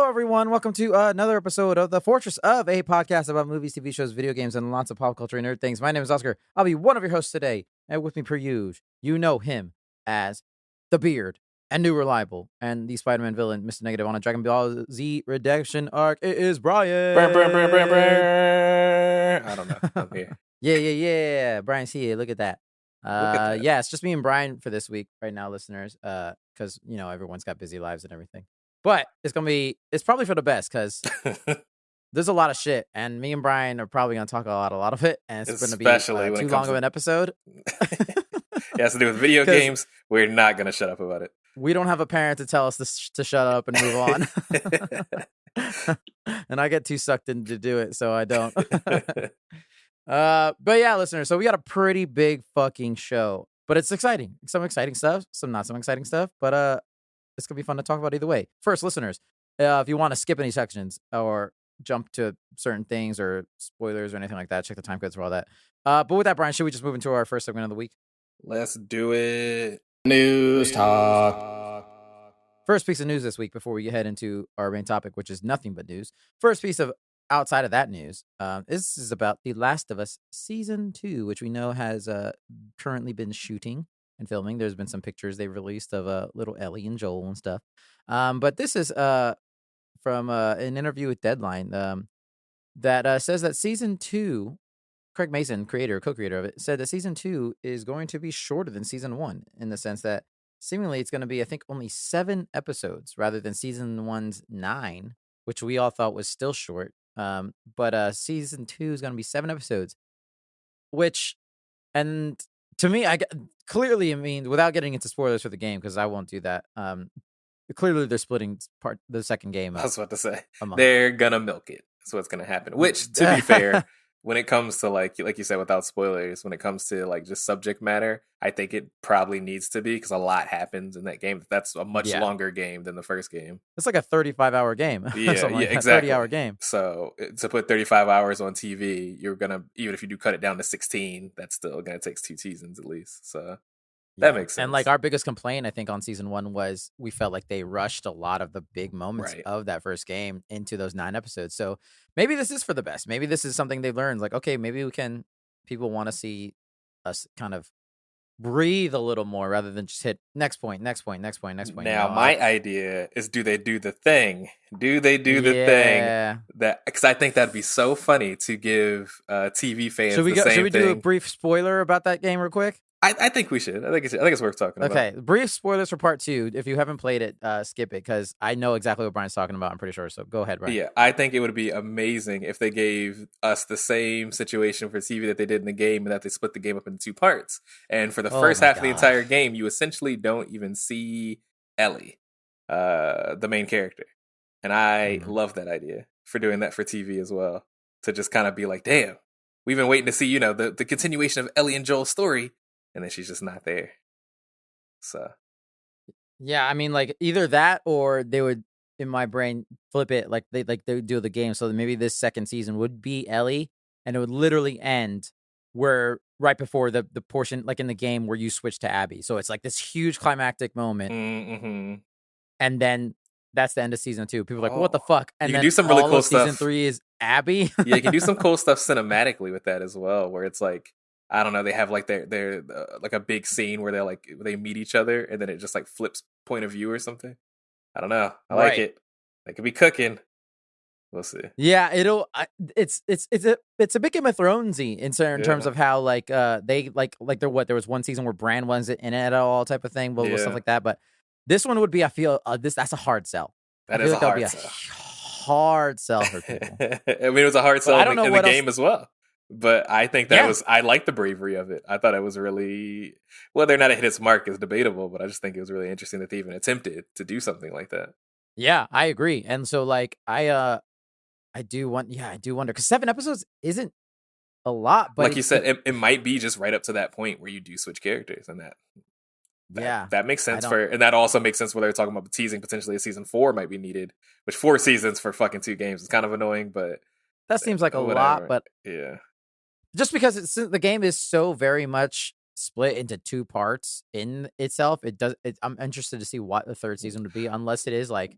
Hello, everyone. Welcome to another episode of the Fourtress of a podcast about movies, TV shows, video games, and lots of pop culture and nerd things. My name is Oscar. I'll be one of your hosts today. And with me, per usual, you know him as the Beard and New Reliable and the Spider-Man villain, Mr. Negative on a Dragon Ball Z Redemption arc. It is Brian. I don't know. I'm here. Yeah. Brian's here. Look at that. Look at that. Yeah, it's just me and Brian for this week right now, listeners. Because everyone's got busy lives and everything. But it's probably for the best because there's a lot of shit, and me and Brian are probably going to talk a lot of it, and it's going to be too long of an episode. It has to do with video games. We're not going to shut up about it. We don't have a parent to tell us to shut up and move on. And I get too sucked in to do it, so I don't. But yeah, listeners, so we got a pretty big fucking show, but it's exciting. Some exciting stuff, some not some exciting stuff, but it's going to be fun to talk about either way. First, listeners, if you want to skip any sections or jump to certain things or spoilers or anything like that, check the time codes for all that. But with that, Brian, should we just move into our first segment of the week? Let's do it. News talk. First piece of news this week before we head into our main topic, which is nothing but news. First piece of outside of that news, this is about The Last of Us Season 2, which we know has currently been shooting and filming. There's been some pictures they've released of little Ellie and Joel and stuff. But this is from an interview with Deadline that says that Season 2, Craig Mason, co-creator of it, said that Season 2 is going to be shorter than Season 1 in the sense that seemingly it's going to be, I think, only 7 episodes rather than Season 1's 9, which we all thought was still short. But Season 2 is going to be 7 episodes, which, and to me, clearly, I mean, without getting into spoilers for the game, because I won't do that. Clearly, they're splitting the second game. I was about to say they're gonna milk it. That's what's gonna happen. Which, to be fair, when it comes to like you said, without spoilers, when it comes to like just subject matter, I think it probably needs to be because a lot happens in that game. That's a much longer game than the first game. It's like a 35-hour game. Yeah, exactly. 30-hour game. So to put 35 hours on TV, you're gonna, even if you do cut it down to 16, that's still gonna take 2 seasons at least. So that makes sense. And like our biggest complaint, I think, on Season 1 was we felt like they rushed a lot of the big moments of that first game into those 9 episodes. So maybe this is for the best. Maybe this is something they've learned. Like, okay, maybe people want to see us kind of breathe a little more rather than just hit next point. Now, my idea is, do they do the thing? Do they do the thing? Because I think that'd be so funny to give TV fans the same thing. Should we do a brief spoiler about that game real quick? I think we should. I think it's worth talking about. Okay, brief spoilers for part 2. If you haven't played it, skip it because I know exactly what Brian's talking about. I'm pretty sure. So go ahead, Brian. Yeah, I think it would be amazing if they gave us the same situation for TV that they did in the game, and that they split the game up into 2 parts. And for the first half of the entire game, you essentially don't even see Ellie, the main character. And I love that idea for doing that for TV as well. To just kind of be like, damn, we've been waiting to see, the continuation of Ellie and Joel's story. And then she's just not there. So, yeah, I mean, like either that or they would, in my brain, flip it like they would do the game. So maybe this second season would be Ellie, and it would literally end where right before the portion, like in the game, where you switch to Abby. So it's like this huge climactic moment, and then that's the end of Season 2. People are like, what the fuck? And you then can do some really cool stuff. Season 3 is Abby. Yeah, you can do some cool stuff cinematically with that as well, where it's like, I don't know, they have like their like a big scene where they meet each other, and then it just like flips point of view or something. I don't know. I like it. They could be cooking. We'll see. Yeah, it's a bit Game of Thronesy in terms of how like they like there was one season where Bran wasn't in it at all type of thing, but stuff like that. But this one would be, I feel that's a hard sell. That is a hard sell. Hard sell for people. I mean, it was a hard sell in the game as well. But I think I like the bravery of it. I thought it was really, whether or not it hit its mark is debatable, but I just think it was really interesting that they even attempted to do something like that. Yeah, I agree. And so like, I do wonder, because 7 episodes isn't a lot, but like you said, it might be just right up to that point where you do switch characters, and that makes sense and that also makes sense where they're talking about teasing potentially a Season 4 might be needed, which 4 seasons for fucking 2 games is kind of annoying, but that seems like a lot, but yeah. Just because the game is so very much split into 2 parts in itself, I'm interested to see what the 3rd season would be, unless it is like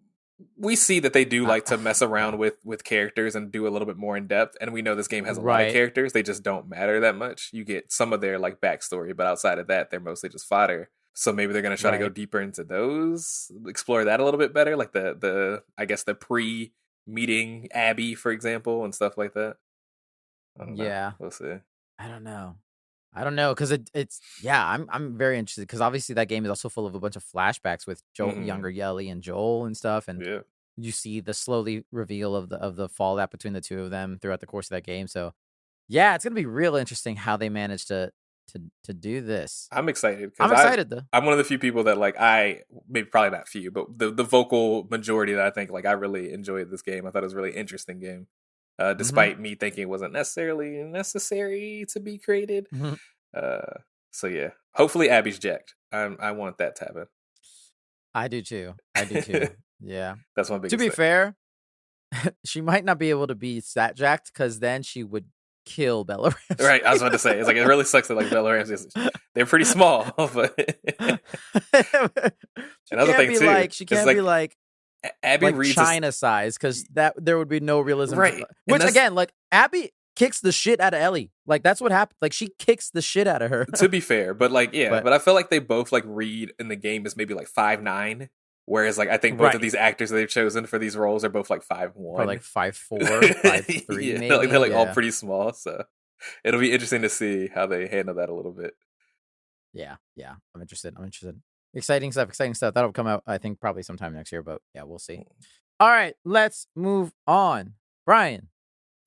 we see that they do like to mess around with characters and do a little bit more in depth, and we know this game has a lot of characters. They just don't matter that much. You get some of their like backstory, but outside of that, they're mostly just fodder. So maybe they're gonna try to go deeper into those, explore that a little bit better, like the I guess the pre-meeting Abby, for example, and stuff like that. I don't know. We'll see. I don't know because it's I'm very interested because obviously that game is also full of a bunch of flashbacks with younger Ellie and Joel and stuff, and you see the slowly reveal of the fallout between the two of them throughout the course of that game. So yeah, it's gonna be real interesting how they manage to do this. I'm excited. I'm excited though. I'm one of the few people that like maybe probably not few, but the vocal majority that I think like I really enjoyed this game. I thought it was a really interesting game. Despite me thinking it wasn't necessarily necessary to be created. So yeah, hopefully Abby's jacked. I want that to happen. I do too. Yeah, that's my biggest. To be fair, she might not be able to be that jacked because then she would kill Bella Ramsey. Right, I was about to say it's like it really sucks that like Bella Ramsey. They're pretty small, but another thing too. Like, she can't be like. Abby like reads China size because that there would be no realism, right? Which again, like Abby kicks the shit out of Ellie. Like that's what happened. Like she kicks the shit out of her. To be fair, but like but I feel like they both like read in the game as maybe like 5'9", whereas like I think both of these actors that they've chosen for these roles are both like 5'1", or like 5'4", 5'3". Maybe they're like all pretty small. So it'll be interesting to see how they handle that a little bit. Yeah, I'm interested. Exciting stuff. That'll come out, I think, probably sometime next year, but yeah, we'll see. All right, let's move on. Brian,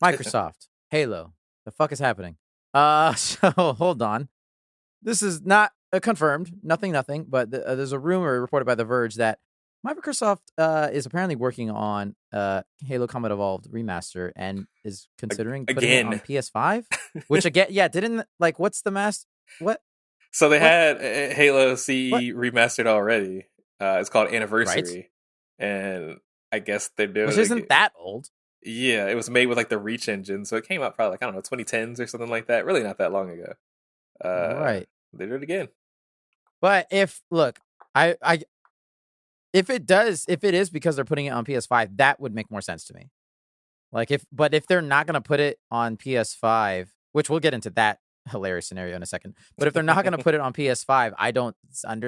Microsoft, Halo. The fuck is happening? So hold on. This is not confirmed. Nothing, but there's a rumor reported by The Verge that Microsoft is apparently working on Halo Combat Evolved remaster and is considering putting it on PS5, which again, didn't like what's the what? So they had Halo CE remastered already. It's called Anniversary, and I guess they're doing which isn't that old. Yeah, it was made with like the Reach engine, so it came out probably like 2010s or something like that. Really, not that long ago. They did it again. But if it is because they're putting it on PS5, that would make more sense to me. Like if they're not gonna put it on PS5, which we'll get into that hilarious scenario in a second. But if they're not going to put it on PS5, I don't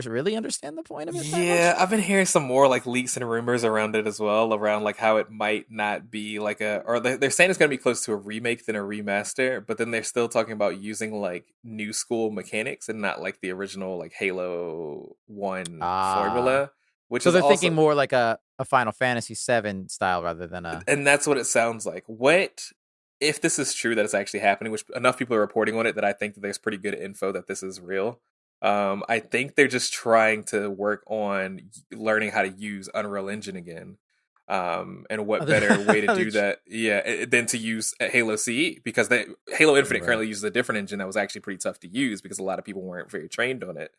really understand the point of it. Yeah, I've been hearing some more like leaks and rumors around it as well, around like how it might not be like or they're saying it's going to be close to a remake than a remaster, but then they're still talking about using like new school mechanics and not like the original like Halo 1 formula. So they're thinking more like a Final Fantasy VII style rather than a... And that's what it sounds like. What... If this is true that it's actually happening, which enough people are reporting on it that I think that there's pretty good info that this is real. I think they're just trying to work on learning how to use Unreal Engine again. And what better way to do that than to use Halo CE, because Halo Infinite currently uses a different engine that was actually pretty tough to use because a lot of people weren't very trained on it.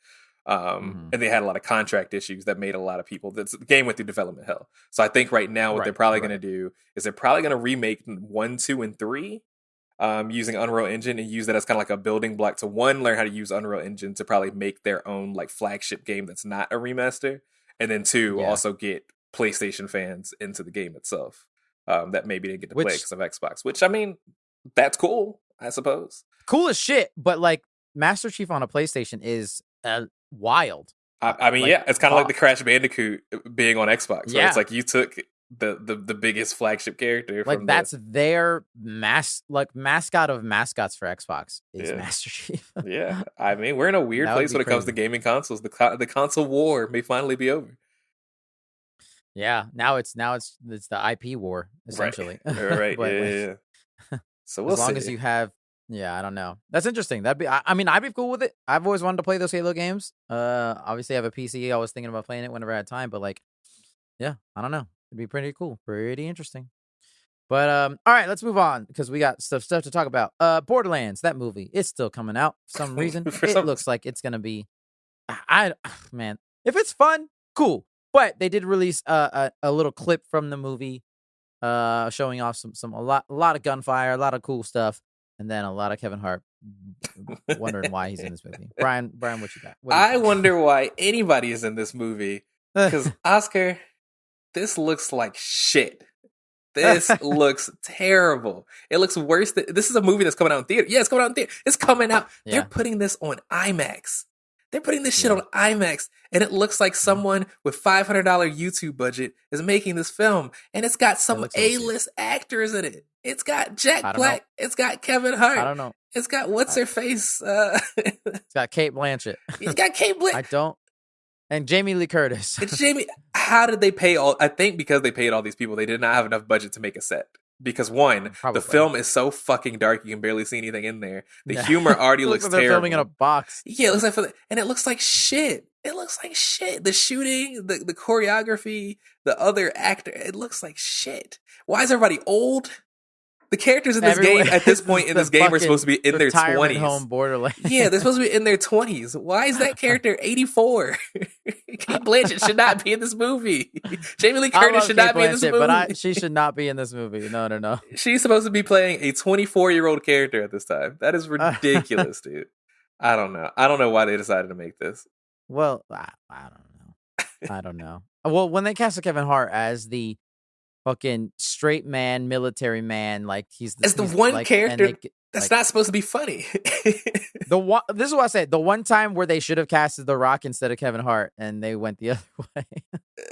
And they had a lot of contract issues that made a lot of people. The game went through development hell. So I think right now what they're probably going to do is they're probably going to remake 1, 2, and 3 using Unreal Engine and use that as kind of like a building block to learn how to use Unreal Engine to probably make their own like flagship game that's not a remaster, and then 2 also get PlayStation fans into the game itself that maybe didn't get to play because of Xbox. Which I mean, that's cool, I suppose. Cool as shit, but like Master Chief on a PlayStation is wild. I mean, it's kind of like the Crash Bandicoot being on Xbox. Right? It's like you took the biggest flagship character. Like that's their mascot of mascots for Xbox is Master Chief. Yeah, I mean, we're in a weird place when it comes to gaming consoles. The console war may finally be over. Yeah, now it's the IP war essentially. Right. Yeah. So we'll see. As long as you have. Yeah, I don't know. That's interesting. I'd be cool with it. I've always wanted to play those Halo games. Obviously I have a PC. I was thinking about playing it whenever I had time, but like, yeah, I don't know. It'd be pretty cool. Pretty interesting. But all right, let's move on because we got stuff to talk about. Borderlands, that movie, it's still coming out for some reason. Looks like it's gonna be man, if it's fun, cool. But they did release a little clip from the movie showing off a lot of gunfire, a lot of cool stuff. And then a lot of Kevin Hart wondering why he's in this movie. Brian, what you got? I wonder why anybody is in this movie. Because Oscar, this looks like shit. This looks terrible. It looks worse than this is a movie that's coming out in theater. Yeah, it's coming out in theater. It's coming out. Yeah. They're putting this on IMAX. They're putting this shit on IMAX, and it looks like someone with $500 YouTube budget is making this film, and it's got some A-list actors in it. It's got Jack Black. It's got Kevin Hart. I don't know. It's got what's her face. It's got Kate Blanchett. It's got Kate Blanchett. I don't. And Jamie Lee Curtis. It's Jamie. How did they pay all? I think because they paid all these people, they did not have enough budget to make a set. Because one, the film is so fucking dark, you can barely see anything in there. The humor already looks terrible. They're filming in a box. Yeah, it looks like, and it looks like shit. It looks like shit. The shooting, the choreography, the other actor, it looks like shit. Why is everybody old? The characters in this game at this point in this game are supposed to be in their 20s. Home Borderlands. Yeah, they're supposed to be in their 20s. Why is that character 84? Kate Blanchett should not be in this movie. Jamie Lee Curtis should not be in this movie. But she should not be in this movie. No. She's supposed to be playing a 24-year-old character at this time. That is ridiculous, dude. I don't know. I don't know why they decided to make this. Well, I don't know. Well, when they casted Kevin Hart as the fucking straight man, military man, like he's the one character that's not supposed to be funny. This is what I said. The one time where they should have casted The Rock instead of Kevin Hart, and they went the other way.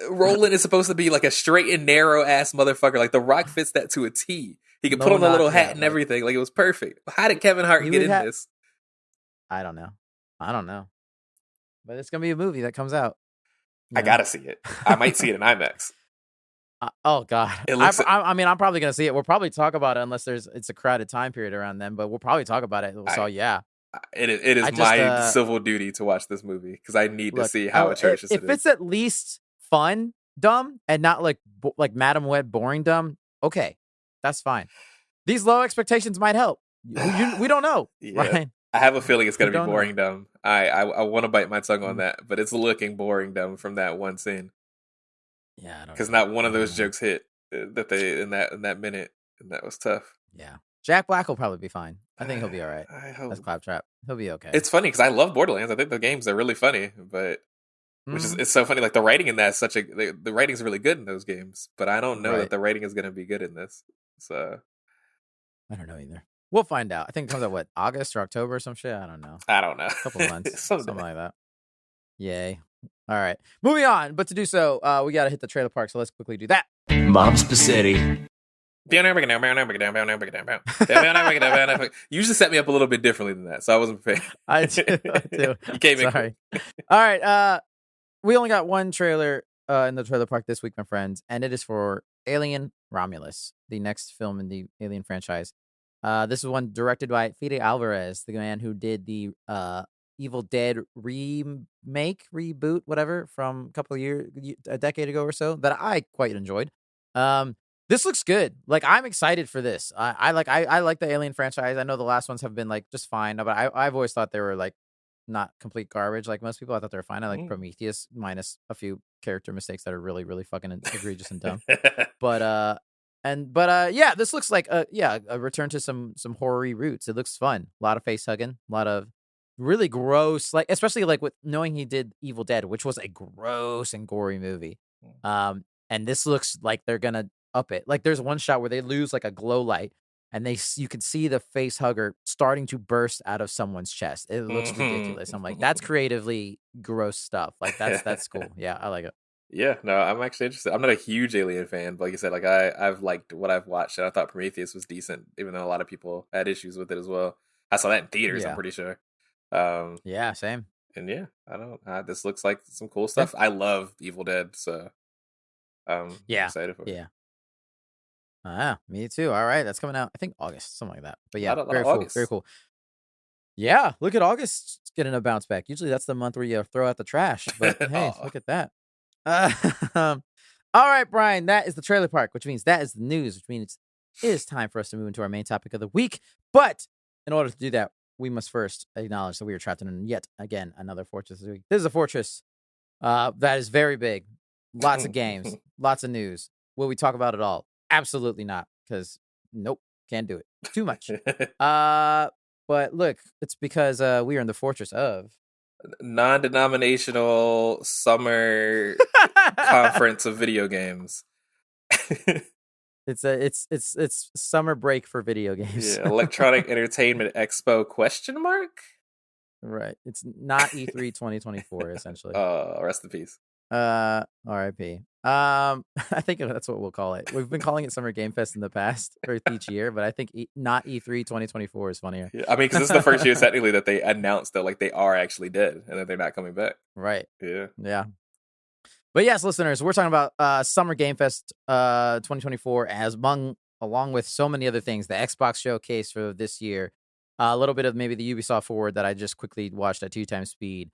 Roland is supposed to be like a straight and narrow ass motherfucker. Like The Rock fits that to a T. He could put on the little hat and everything. Like it was perfect. How did Kevin Hart get in this? I don't know. But it's gonna be a movie that comes out. I gotta see it. I might see it in IMAX. Oh God! I mean, I'm probably gonna see it. We'll probably talk about it unless it's a crowded time period around then. But we'll probably talk about it. So yeah, it is my civil duty to watch this movie because I need to see how atrocious it is. If it's at least fun, dumb, and not like Madam Web boring dumb, okay, that's fine. These low expectations might help. We don't know, right? I have a feeling it's gonna be boring dumb. I want to bite my tongue on that, but it's looking boring dumb from that one scene. Yeah, because not one of those jokes hit that they in that minute, and that was tough. Yeah, Jack Black will probably be fine. I think he'll be all right. I hope that's Claptrap. He'll be okay. It's funny because I love Borderlands. I think the games are really funny, but which is it's so funny. Like the writing in that is the writing's really good in those games, but I don't know that the writing is going to be good in this. So I don't know either. We'll find out. I think it comes out August or October or some shit. I don't know. A couple months, something like that. Yay. All right, moving on. But to do so, we got to hit the trailer park. So let's quickly do that. Mob Spaghetti. You usually set me up a little bit differently than that, so I wasn't prepared. I do. You came in. Sorry. All right. We only got one trailer in the trailer park this week, my friends, and it is for Alien Romulus, the next film in the Alien franchise. This is one directed by Fede Alvarez, the man who did the Evil Dead reboot, whatever, from a decade ago or so, that I quite enjoyed. This looks good. Like, I'm excited for this. I like the Alien franchise. I know the last ones have been like just fine, but I've always thought they were like not complete garbage. Like most people, I thought they were fine. I like Prometheus minus a few character mistakes that are really, really fucking egregious and dumb. But yeah, this looks like a return to some horror-y roots. It looks fun. A lot of face hugging, a lot of really gross, like especially like with knowing he did Evil Dead, which was a gross and gory movie. And this looks like they're gonna up it. Like there's one shot where they lose like a glow light, and you can see the face hugger starting to burst out of someone's chest. It looks ridiculous. I'm like, that's creatively gross stuff. Like that's cool. Yeah, I like it. Yeah, no, I'm actually interested. I'm not a huge Alien fan, but like you said, like I've liked what I've watched, and I thought Prometheus was decent, even though a lot of people had issues with it as well. I saw that in theaters. I'm pretty sure. Yeah, same. And yeah, I don't. This looks like some cool stuff. I love Evil Dead, so I'm excited for it. Yeah, me too. All right, that's coming out. I think August, something like that. But yeah, very cool. August. Very cool. Yeah, look at August getting a bounce back. Usually that's the month where you throw out the trash. But hey, look at that. All right, Brian, that is the trailer park, which means that is the news, which means it is time for us to move into our main topic of the week. But in order to do that, we must first acknowledge that we are trapped in yet again another Fortress this week. This is a Fortress that is very big. Lots of games, lots of news. Will we talk about it all? Absolutely not, because nope, can't do it. Too much. But look, it's because we are in the Fortress of non-denominational summer conference of video games. It's summer break for video games. Yeah, Electronic Entertainment Expo ? Right. It's not E3 2024 essentially. Rest in peace. RIP. I think that's what we'll call it. We've been calling it Summer Game Fest in the past for each year, but I think not E3 2024 is funnier. Yeah, I mean, because this is the first year technically that they announced that like they are actually dead and that they're not coming back. Right. Yeah. But yes, listeners, we're talking about Summer Game Fest 2024 along with so many other things. The Xbox showcase for this year, a little bit of maybe the Ubisoft Forward that I just quickly watched at 2x speed.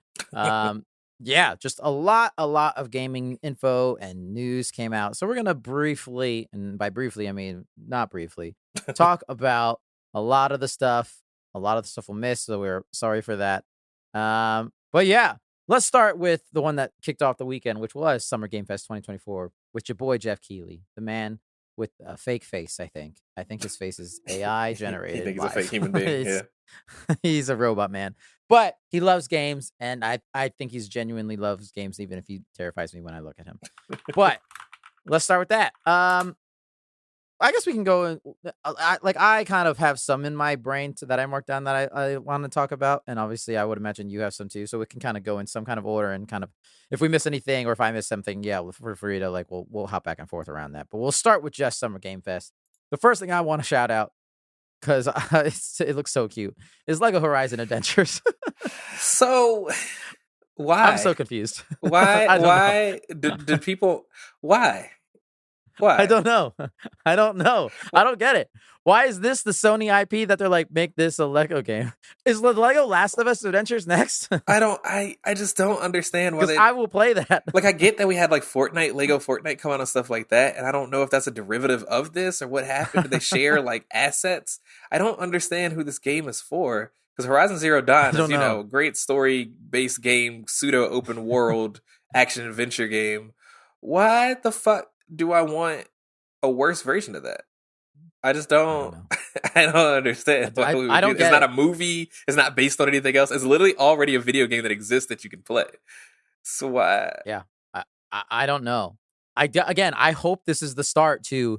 Yeah, just a lot of gaming info and news came out. So we're gonna briefly, and by briefly I mean not briefly, talk about a lot of the stuff. A lot of the stuff we'll miss, so we're sorry for that. But yeah. Let's start with the one that kicked off the weekend, which was Summer Game Fest 2024 with your boy Jeff Keighley, the man with a fake face, I think. I think his face is AI generated. He thinks he's a fake human being. Yeah. He's a robot man. But he loves games, and I think he's genuinely loves games, even if he terrifies me when I look at him. But let's start with that. I guess we can go. I kind of have some in my brain that I marked down that I want to talk about, and obviously I would imagine you have some too. So we can kind of go in some kind of order, and kind of if we miss anything or if I miss something, yeah, feel free to we'll hop back and forth around that. But we'll start with just Summer Game Fest. The first thing I want to shout out because it looks so cute is Lego Horizon Adventures. So why? I'm so confused. Why did people? Why? I don't know. I don't get it. Why is this the Sony IP that they're like, make this a Lego game? Is the Lego Last of Us Adventures next? I just don't understand why I will play that. Like, I get that we had like Lego Fortnite come out and stuff like that, and I don't know if that's a derivative of this or what happened. Do they share like assets? I don't understand who this game is for. Because Horizon Zero Dawn is, a great story-based game, pseudo-open world action-adventure game. Why the fuck do I want a worse version of that? I just don't. I don't understand. I don't get It's not a movie. It's not based on anything else. It's literally already a video game that exists that you can play. So why? Yeah, I don't know. I hope this is the start to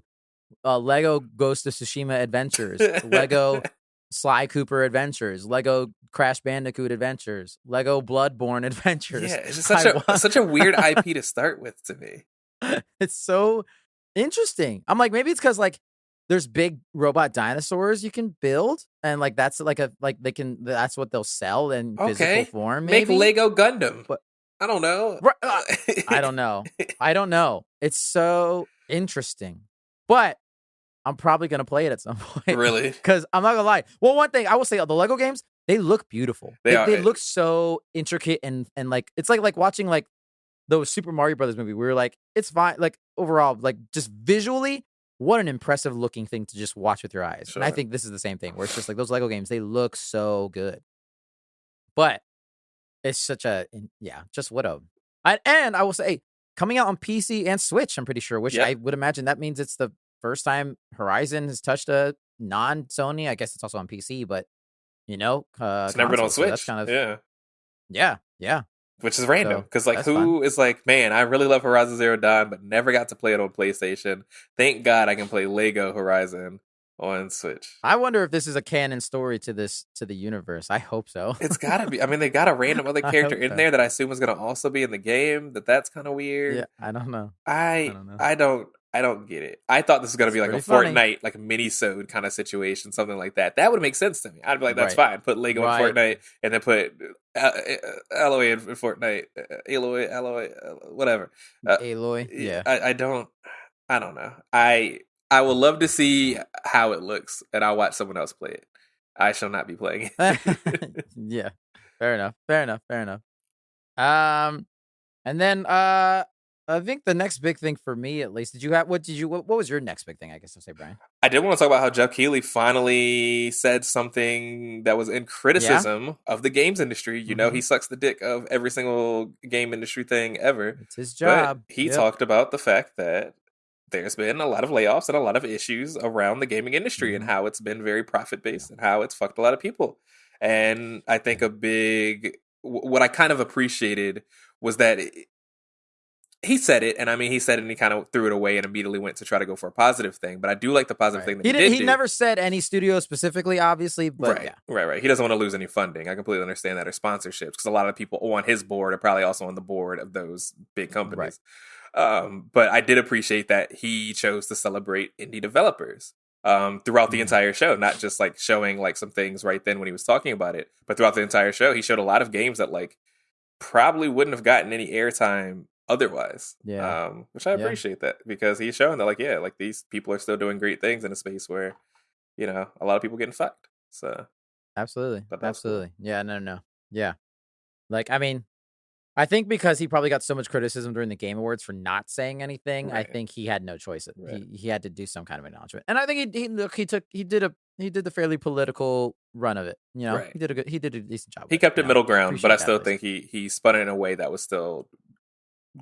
Lego Ghost of Tsushima Adventures, Lego Sly Cooper Adventures, Lego Crash Bandicoot Adventures, Lego Bloodborne Adventures. Yeah, it's just such a weird IP to start with to me. It's so interesting. I'm like, maybe it's because like there's big robot dinosaurs you can build, and like that's that's what they'll sell in physical form. Maybe make Lego Gundam. But I don't know. I don't know. It's so interesting, but I'm probably gonna play it at some point. Really? Because I'm not gonna lie. Well, one thing I will say, the Lego games, they look beautiful. They look so intricate and like it's like watching like the Super Mario Brothers movie. We were like, it's fine. Like overall, like just visually, what an impressive looking thing to just watch with your eyes. Sure. And I think this is the same thing where it's just like those Lego games, they look so good. But it's such just what a. And I will say, coming out on PC and Switch, I'm pretty sure, which I would imagine that means it's the first time Horizon has touched a non-Sony. I guess it's also on PC, but it's never been on Switch. So that's kind of yeah. Which is random because who is like, man, I really love Horizon Zero Dawn, but never got to play it on PlayStation. Thank God I can play Lego Horizon on Switch. I wonder if this is a canon story to the universe. I hope so. It's gotta be. I mean, they got a random other character in there that I assume is going to also be in the game. That's kind of weird. Yeah, I don't know. I don't get it. I thought this was going to be like a Fortnite, like a mini-sode kind of situation, something like that. That would make sense to me. I'd be like, that's fine. Put Lego in Fortnite and then put Aloy in Fortnite. Aloy, whatever. Aloy, yeah. I don't know. I would love to see how it looks, and I'll watch someone else play it. I shall not be playing it. Yeah, fair enough. And then I think the next big thing for me, at least, what was your next big thing? I guess I'll say, Brian. I did want to talk about how Jeff Keighley finally said something that was in criticism of the games industry. You know, he sucks the dick of every single game industry thing ever. It's his job. But he talked about the fact that there's been a lot of layoffs and a lot of issues around the gaming industry and how it's been very profit-based and how it's fucked a lot of people. And I think a big what I kind of appreciated was that he said it, and I mean, he said it and he kind of threw it away and immediately went to try to go for a positive thing. But I do like the positive thing that he did. He never said any studio specifically, obviously, but right. He doesn't want to lose any funding. I completely understand that, or sponsorships, because a lot of people on his board are probably also on the board of those big companies. Right. But I did appreciate that he chose to celebrate indie developers throughout the entire show, not just like showing like some things right then when he was talking about it, but throughout the entire show, he showed a lot of games that like probably wouldn't have gotten any airtime otherwise. Which I appreciate that, because he's showing that like these people are still doing great things in a space where, you know, a lot of people getting fucked. So absolutely. Cool. Yeah. Like, I mean, I think because he probably got so much criticism during the Game Awards for not saying anything, I think he had no choice. He had to do some kind of acknowledgement, and I think he did the fairly political run of it. You know, he did a decent job. He kept it middle ground, but I still think he spun it in a way that was still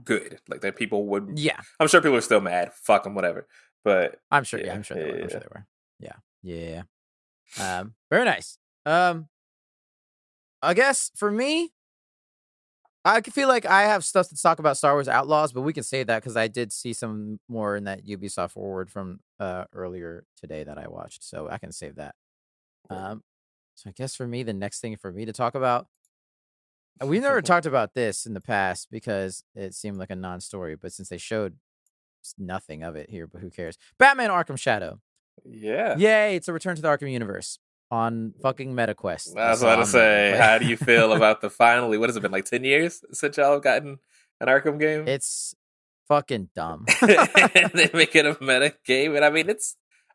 good, like that people would. Yeah, I'm sure people are still mad. Fuck them, whatever. But I'm sure. I'm sure they were. Yeah. Very nice. I guess for me, I feel like I have stuff to talk about Star Wars Outlaws, but we can say that because I did see some more in that Ubisoft forward from earlier today that I watched, so I can save that. So I guess for me, the next thing for me to talk about, we never talked about this in the past because it seemed like a non-story, but since they showed nothing of it here, but who cares? Batman Arkham Shadow. Yeah. Yay, it's a return to the Arkham universe on fucking MetaQuest. I was about to say, how do you feel about the finally, what has it been, like 10 years since y'all have gotten an Arkham game? It's fucking dumb. They make it a meta game, and I mean,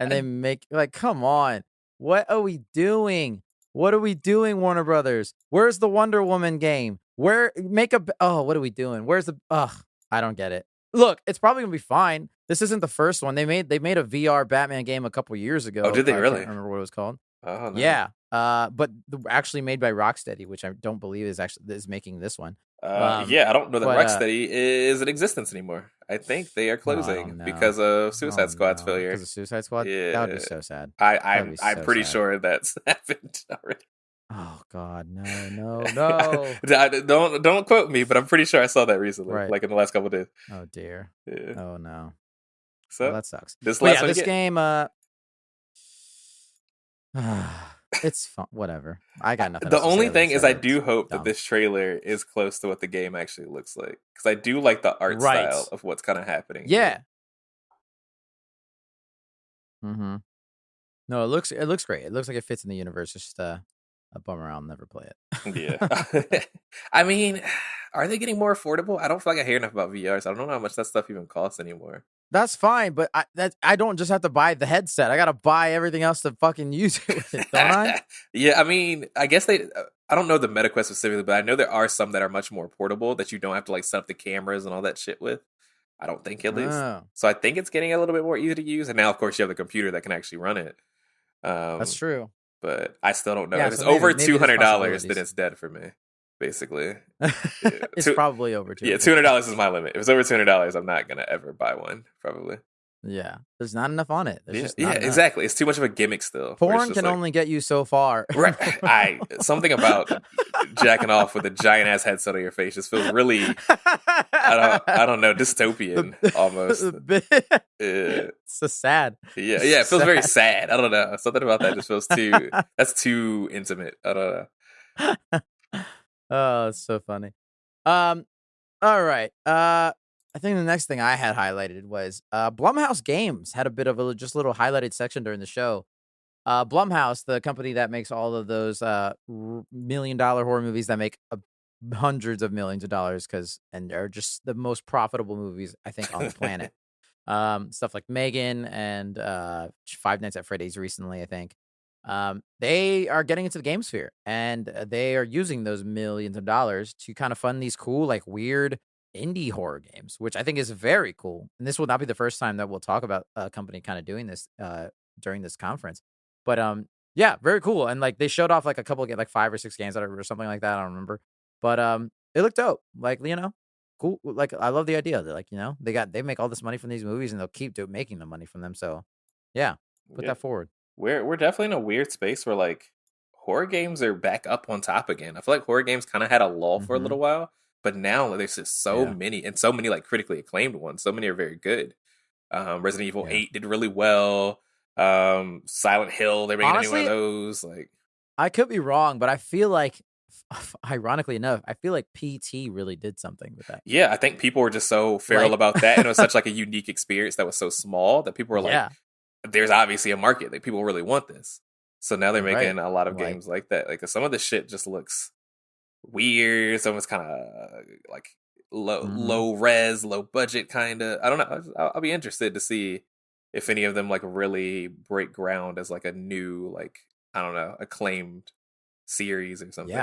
they make, like, come on. What are we doing? What are we doing, Warner Brothers? Where's the Wonder Woman game? What are we doing? I don't get it. Look, it's probably gonna be fine. This isn't the first one. They made a VR Batman game a couple years ago. Oh, did they really? I can't remember what it was called. Oh, no. Yeah. But actually made by Rocksteady, which I don't believe is making this one. I don't know that Rocksteady is in existence anymore. I think they are closing because of Suicide Squad's failure. Because of Suicide Squad? Yeah. That would be so sad. I'm pretty sure that's happened already. Oh God, no! Don't quote me, but I'm pretty sure I saw that recently, like in the last couple of days. Oh dear. Yeah. Oh no. So that sucks. This game, it's fun. Whatever. I got nothing. The only thing is, I do hope that this trailer is close to what the game actually looks like, because I do like the art style of what's kind of happening. Yeah. Mm-hmm. No, it looks great. It looks like it fits in the universe. It's just a bummer I'll never play it. Yeah. I mean, are they getting more affordable? I don't feel like I hear enough about VRs. I don't know how much that stuff even costs anymore. That's fine, but I don't just have to buy the headset. I gotta buy everything else to fucking use it with it, don't I? Yeah, I mean, I guess I don't know the MetaQuest specifically, but I know there are some that are much more portable that you don't have to like set up the cameras and all that shit with. I don't think, at least. So I think it's getting a little bit more easy to use. And now, of course, you have the computer that can actually run it. That's true. But I still don't know. If it's over $200, then it's dead for me, basically. It's probably over $200. Yeah, $200 is my limit. If it's over $200, I'm not going to ever buy one, probably. Yeah, there's not enough on it. Exactly. It's too much of a gimmick still. Porn can only get you so far. Right. Something about jacking off with a giant ass headset on your face just feels really, I don't know, dystopian almost. It's so sad. Yeah, it feels very sad. I don't know. Something about that just feels that's too intimate. I don't know. Oh, it's so funny. All right. I think the next thing I had highlighted was Blumhouse Games had a bit of a just little highlighted section during the show. Blumhouse, the company that makes all of those $1 million horror movies that make hundreds of millions of dollars, and they're just the most profitable movies, I think, on the planet. Stuff like Megan and Five Nights at Freddy's recently, I think. They are getting into the game sphere, and they are using those millions of dollars to kind of fund these cool, like weird indie horror games, which I think is very cool. And this will not be the first time that we'll talk about a company kind of doing this during this conference. But yeah, very cool. And like they showed off like a couple of like 5 or 6 games or something like that. I don't remember, but it looked dope. Like, you know, cool. Like I love the idea. They're like, you know, they make all this money from these movies and they'll keep making the money from them. So yeah, put that forward. We're definitely in a weird space where like horror games are back up on top again. I feel like horror games kind of had a lull for a little while, but now there's just so many, and so many like critically acclaimed ones. So many are very good. Resident Evil 8 did really well. Silent Hill, they're making any one of those. Like, I could be wrong, but I feel like, ironically enough, I feel like PT really did something with that. Yeah, I think people were just so feral about that, and it was such like a unique experience that was so small that people were like, "There's obviously a market. Like, people really want this." So now they're making a lot of games like that. Like, some of the shit just looks weird. Some of it's kind of like low res, low budget, kind of. I don't know. I'll be interested to see if any of them like really break ground as like a new, like, I don't know, acclaimed series or something.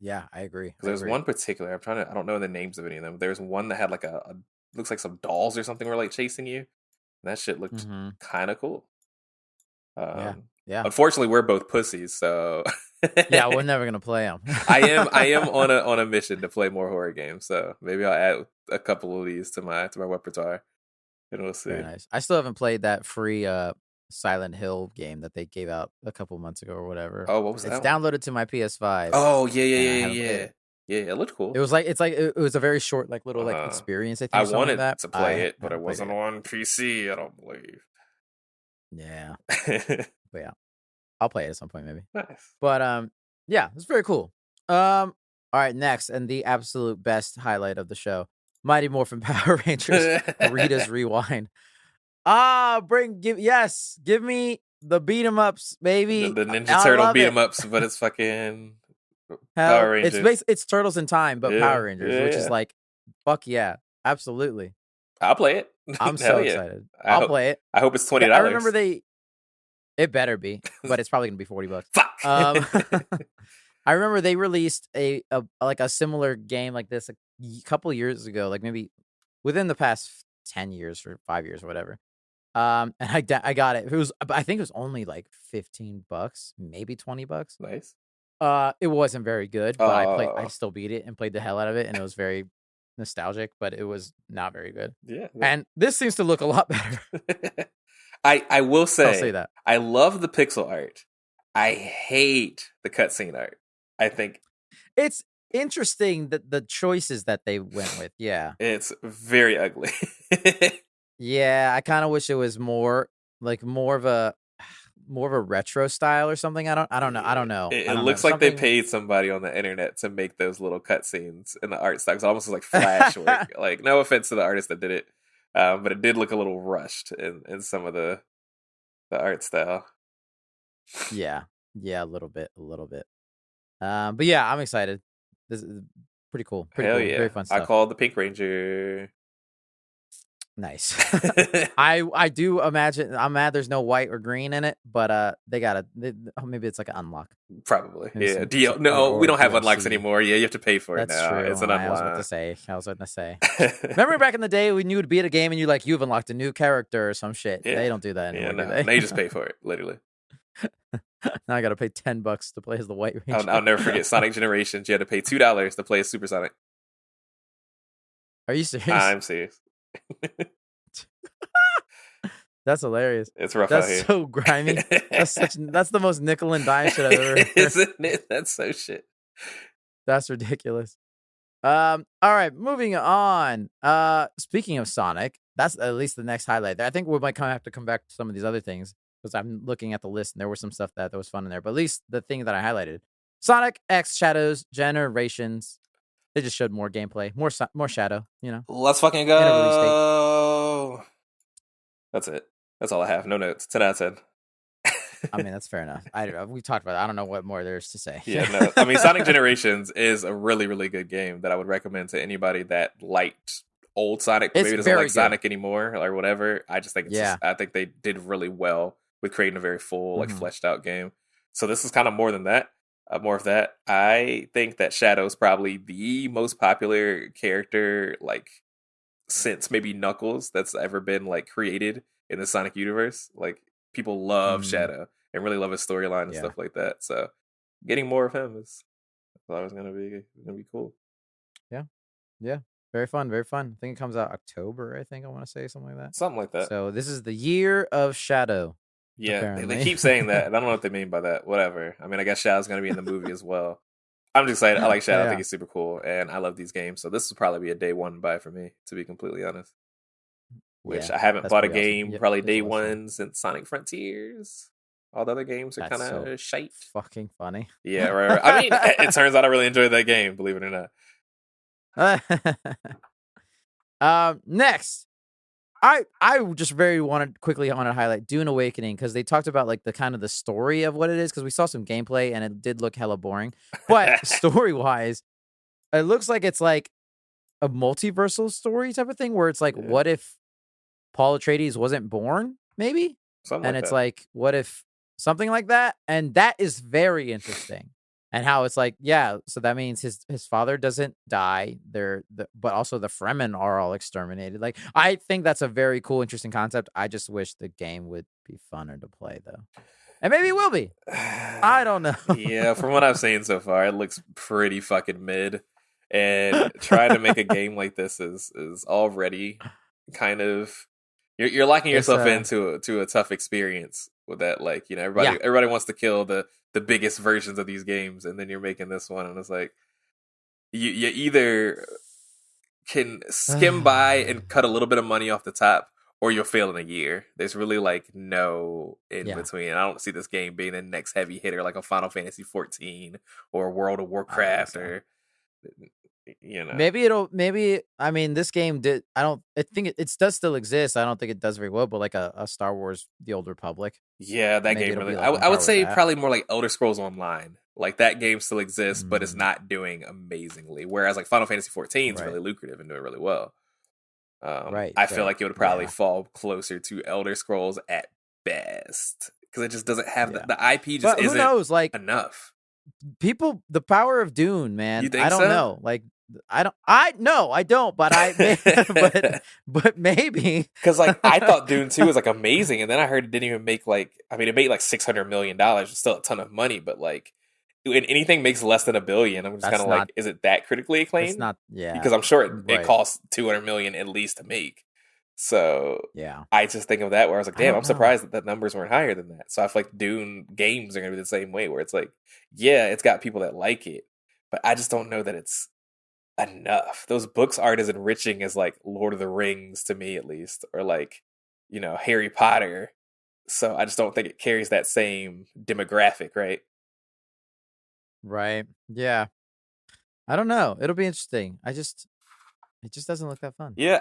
Yeah, I agree. There's one particular, I don't know the names of any of them. There's one that had like a looks like some dolls or something were like chasing you. And that shit looked kind of cool. Yeah. Unfortunately, we're both pussies, so yeah, we're never gonna play them. I am on a mission to play more horror games, so maybe I'll add a couple of these to my repertoire, and we'll see. Very nice. I still haven't played that free Silent Hill game that they gave out a couple months ago or whatever. Oh, what was that? It's downloaded to my PS5. Oh yeah. It looked cool. It was it was a very short little like experience. I think I wanted to play it, but it wasn't on PC. I don't believe. Yeah, but yeah, I'll play it at some point maybe. Nice. But yeah, it's very cool. All right, next and the absolute best highlight of the show: Mighty Morphin Power Rangers Rita's Rewind. Give me the beat 'em ups, baby. The Ninja Turtle beat 'em ups, but it's fucking Power Rangers. It's Turtles in Time, but Power Rangers, which is like, fuck yeah, absolutely. I'll play it. I'm so excited. I'll play it. I hope it's $20. I remember it better be, but it's probably gonna be $40. Fuck. I remember they released a similar game like this a couple years ago, like maybe within the past 10 years or 5 years or whatever. And I got it. I think it was only like $15, maybe $20. Nice. It wasn't very good, but I still beat it and played the hell out of it, and it was very nostalgic, but it was not very good. Yeah. And this seems to look a lot better. I will say, I'll say that. I love the pixel art. I hate the cutscene art. I think it's interesting that the choices that they went with. Yeah. It's very ugly. Yeah, I kind of wish it was more of a retro style or something. I don't know. It looks like they paid somebody on the internet to make those little cutscenes in the art style. It's almost like flash work. Like, no offense to the artist that did it, but it did look a little rushed in some of the art style. Yeah, a little bit. But yeah, I'm excited. This is pretty cool. Hell yeah. Very fun stuff. I called the Pink Ranger. Nice. I do imagine. I'm mad there's no white or green in it, but maybe it's like an unlock. Probably. Maybe yeah. We don't have unlocks anymore. Yeah, you have to pay for it now. True. It's an unlock. I was about to say. Remember back in the day when you would beat a game and you've unlocked a new character or some shit. Yeah. They don't do that anymore. Yeah, no. Now you just pay for it, literally. Now I got to pay $10 to play as the White Ranger. I'll never forget Sonic Generations. You had to pay $2 to play as Super Sonic. Are you serious? I'm serious. That's hilarious. It's rough out here. That's so grimy. That's the most nickel and dime shit I've ever heard. Isn't it? That's so shit. That's ridiculous. All right, moving on. Speaking of Sonic, that's at least the next highlight. I think we might have to come back to some of these other things because I'm looking at the list and there was some stuff that was fun in there. But at least the thing that I highlighted, Sonic X Shadows Generations. They just showed more gameplay, more Shadow. Let's fucking go. That's it. That's all I have. No notes. 10 out of 10. I mean, that's fair enough. We talked about it. I don't know what more there's to say. Yeah, no. I mean, Sonic Generations is a really, really good game that I would recommend to anybody that liked old Sonic, but maybe doesn't like Sonic anymore or whatever. I just think I think they did really well with creating a very full, like, fleshed out game. So this is kind of more than that. More of that. I think that Shadow's probably the most popular character, like, since maybe Knuckles that's ever been, like, created in the Sonic universe. Like, people love Shadow and really love his storyline and stuff like that. So getting more of him is always gonna be cool. Yeah. Very fun. I think it comes out October, I want to say something like that. Something like that. So this is the year of Shadow. Yeah, they keep saying that. I don't know what they mean by that. Whatever. I mean, I guess Shadow's going to be in the movie as well. I'm just excited. I like Shadow. I think he's super cool, and I love these games. So this will probably be a day one buy for me, to be completely honest. Which I haven't bought a game probably day one since Sonic Frontiers. All the other games are kind of shite. Fucking funny. Yeah, right. I mean, it turns out I really enjoyed that game, believe it or not. Next, I just quickly want to highlight Dune Awakening, because they talked about like the kind of the story of what it is, because we saw some gameplay and it did look hella boring. But story wise, it looks like it's like a multiversal story type of thing, where it's like, what if Paul Atreides wasn't born? Maybe, it's like, what if something like that? And that is very interesting. And how it's like, so that means his father doesn't die. But also the Fremen are all exterminated. Like, I think that's a very cool, interesting concept. I just wish the game would be funner to play, though. And maybe it will be. I don't know. Yeah, from what I've seen so far, it looks pretty fucking mid. And trying to make a game like this is already kind of you're locking yourself into a tough experience with that. Like, everybody wants to kill the biggest versions of these games, and then you're making this one, and it's like you either can skim by and cut a little bit of money off the top, or you'll fail in a year. There's really like no in between. I don't see this game being the next heavy hitter like a Final Fantasy 14 or World of Warcraft or I mean, this game I think it does still exist. I don't think it does very well, but like a Star Wars The Old Republic. Yeah, that game really, I would say probably more like Elder Scrolls Online. Like, that game still exists, but it's not doing amazingly. Whereas like Final Fantasy 14 is really lucrative and doing really well. I feel like it would probably fall closer to Elder Scrolls at best, because it just doesn't have the IP just isn't enough. People, the power of Dune, man. You think I don't know. Like, I don't, but but maybe, because like I thought Dune 2 was like amazing, and then I heard it didn't even make it made like $600 million, still a ton of money, but like when anything makes less than $1 billion, I'm just kind of like, is it that critically acclaimed? It's not, because I'm sure it costs $200 million at least to make. So I just think of that where I was like, damn, I'm surprised that numbers weren't higher than that. So I feel like Dune games are gonna be the same way, where it's like, it's got people that like it, but I just don't know that it's enough. Those books aren't as enriching as like Lord of the Rings, to me at least, or like Harry Potter. So I just don't think it carries that same demographic, right? Yeah, I don't know, it'll be interesting. It just doesn't look that fun. Yeah,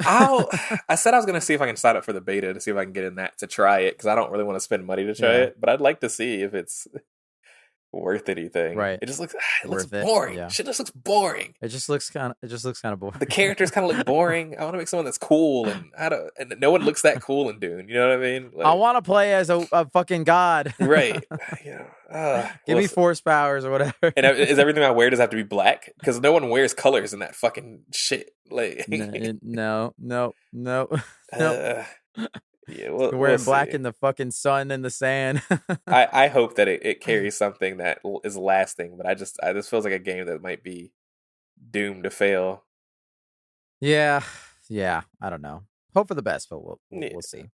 I said I was gonna see if I can sign up for the beta to see if I can get in that to try it, because I don't really want to spend money to try it, but I'd like to see if it's worth anything. Right. It just looks boring. Yeah. Shit just looks boring. It just looks kind of boring. The characters kind of look boring. I want to make someone that's cool, and no one looks that cool in Dune. You know what I mean? Like, I want to play as a fucking god. Right. Give me force powers or whatever. And is everything I wear does have to be black? Because no one wears colors in that fucking shit. Like, no. Yeah, we're wearing black in the fucking sun and the sand. I hope that it carries something that is lasting, but this feels like a game that might be doomed to fail. Yeah, I don't know. Hope for the best, but we'll see.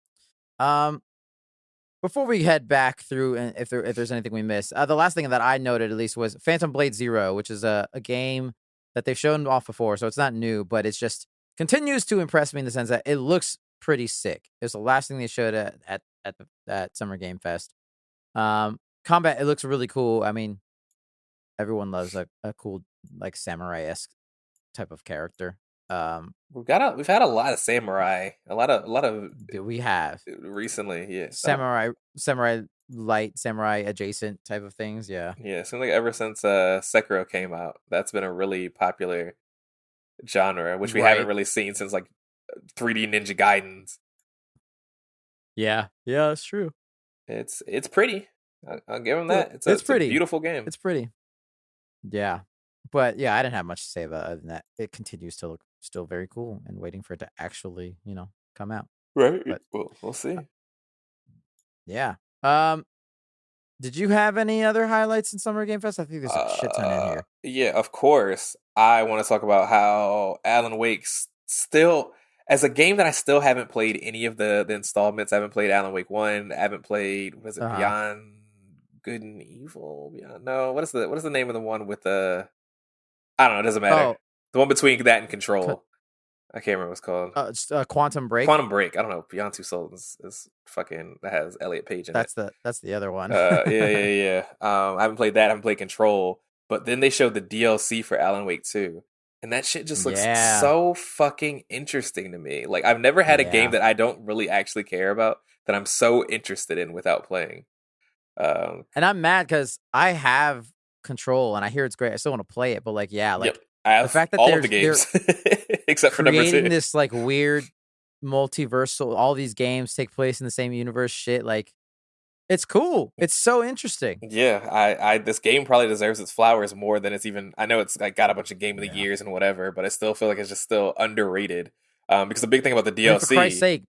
Before we head back through, and if there's anything we missed, the last thing that I noted at least was Phantom Blade Zero, which is a game that they've shown off before, so it's not new, but it's just continues to impress me in the sense that it looks pretty sick. It was the last thing they showed at Summer Game Fest. Combat, it looks really cool. I mean, everyone loves a cool like samurai-esque type of character. We've had a lot of samurai, a lot of we have recently, yeah. Samurai light, samurai adjacent type of things, yeah. Yeah, it seems like ever since Sekiro came out, that's been a really popular genre, which we haven't really seen since like 3D Ninja Gaidens. Yeah, it's true. It's pretty. I'll give them that. It's pretty. A beautiful game. It's pretty. Yeah, but yeah, I didn't have much to say about it other than that. It continues to look still very cool, and waiting for it to actually, come out. Right. But, we'll see. Yeah. Did you have any other highlights in Summer Game Fest? I think there's a shit ton in here. Yeah, of course. I want to talk about how Alan Wake's still. as a game that I still haven't played any of the installments. I haven't played Alan Wake 1. I haven't played, what is it, Beyond Good and Evil? Beyond, no, what is the name of the one with the, I don't know, it doesn't matter. Oh, the one between that and Control. I can't remember what it's called. It's Quantum Break. Quantum Break. I don't know. Beyond Two Souls is fucking, that has Elliot Page in it. That's the other one. Yeah. I haven't played that. I haven't played Control. But then they showed the DLC for Alan Wake 2. And that shit just looks so fucking interesting to me. Like, I've never had a game that I don't really actually care about that I'm so interested in without playing. And I'm mad because I have Control and I hear it's great. I still want to play it, but like, yep. I have the fact that all of the games except for number 2. Creating this like weird multiversal, all these games take place in the same universe shit, like, it's cool. It's so interesting. Yeah, I this game probably deserves its flowers more than it's even. I know it's like got a bunch of Game of the Years and whatever, but I still feel like it's just still underrated. Because the big thing about the DLC, and for Christ's sake,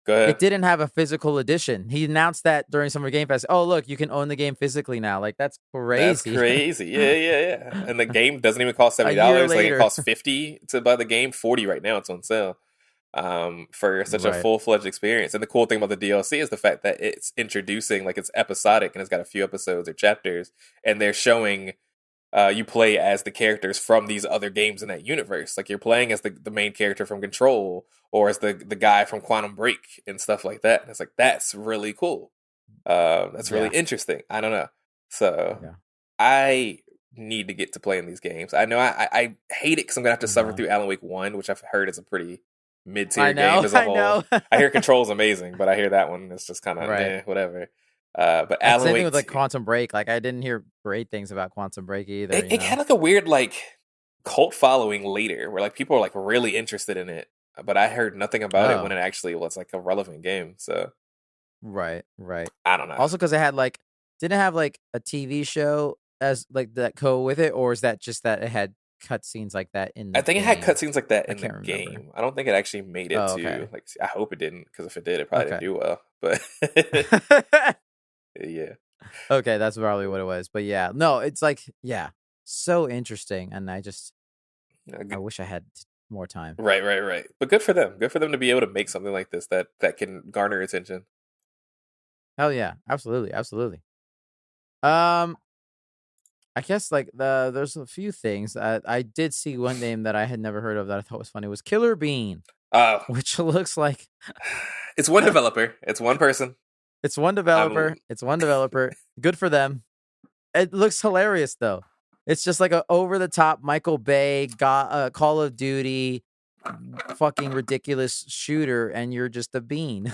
go ahead. It didn't have a physical edition. He announced that during Summer Game Fest. Oh, look, you can own the game physically now. Like, that's crazy. That's crazy. Yeah. And the game doesn't even cost $70. Like, it costs $50 to buy the game. $40 right now. It's on sale. For such a full-fledged experience. And the cool thing about the DLC is the fact that it's introducing, like, it's episodic and it's got a few episodes or chapters, and they're showing you play as the characters from these other games in that universe. Like, you're playing as the main character from Control, or as the guy from Quantum Break and stuff like that. And it's like, that's really cool. That's really interesting. I don't know. So I need to get to playing these games. I know I hate it because I'm gonna have to suffer through Alan Wake 1, which I've heard is a pretty mid-tier game as a whole. I hear Control's amazing, but I hear that one is just kind of whatever. But Alan Wake, same thing with like Quantum Break. Like, I didn't hear great things about Quantum Break either. It had like a weird like cult following later, where like people are like really interested in it, but I heard nothing about it when it actually was like a relevant game. So right. I don't know. Also, because it had like didn't it have like a TV show as like that go with it, or is that just that it had cutscenes like that in the I think game? it had cutscenes like that in the game. I don't think it actually made it to like, I hope it didn't, because if it did, it probably didn't do well. But yeah. Okay, that's probably what it was. But yeah, no, it's like, so interesting, and I wish I had more time. Right. But good for them. Good for them to be able to make something like this that can garner attention. Hell yeah, absolutely. I guess like there's a few things. I did see one name that I had never heard of that I thought was funny. It was Killer Bean, which looks like it's one developer. It's one person. It's one developer. Good for them. It looks hilarious though. It's just like a over the top Michael Bay Call of Duty fucking ridiculous shooter, and you're just a bean.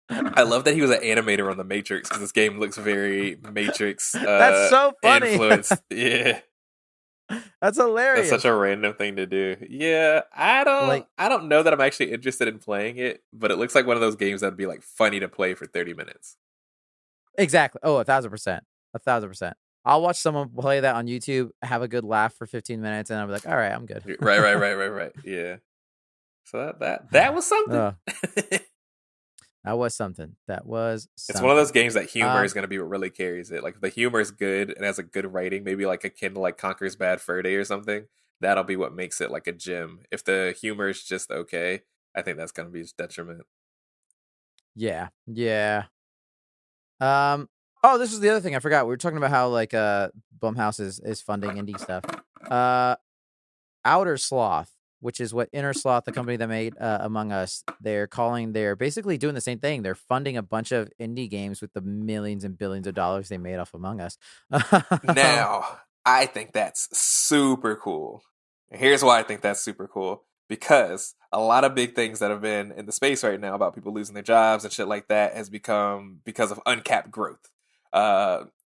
I love that he was an animator on The Matrix, because this game looks very Matrix that's so funny. influenced. Yeah. That's hilarious. That's such a random thing to do. Yeah, I don't know that I'm actually interested in playing it, but it looks like one of those games that'd be like funny to play for 30 minutes. Exactly. Oh, 1,000%. 1,000%. I'll watch someone play that on YouTube, have a good laugh for 15 minutes, and I'll be like, all right, I'm good. Right. Yeah. So that was something. That was something. It's one of those games that humor is going to be what really carries it. Like, if the humor is good and has a good writing, maybe like akin to like Conker's Bad Fur Day or something, that'll be what makes it like a gem. If the humor is just okay, I think that's going to be its detriment. Yeah. Oh, this was the other thing I forgot. We were talking about how like Blumhouse is funding indie stuff. Outer Sloth, which is what Inner Sloth, the company that made Among Us, they're basically doing the same thing. They're funding a bunch of indie games with the millions and billions of dollars they made off Among Us. Now, I think that's super cool. Here's why I think that's super cool. Because a lot of big things that have been in the space right now about people losing their jobs and shit like that has become because of uncapped growth.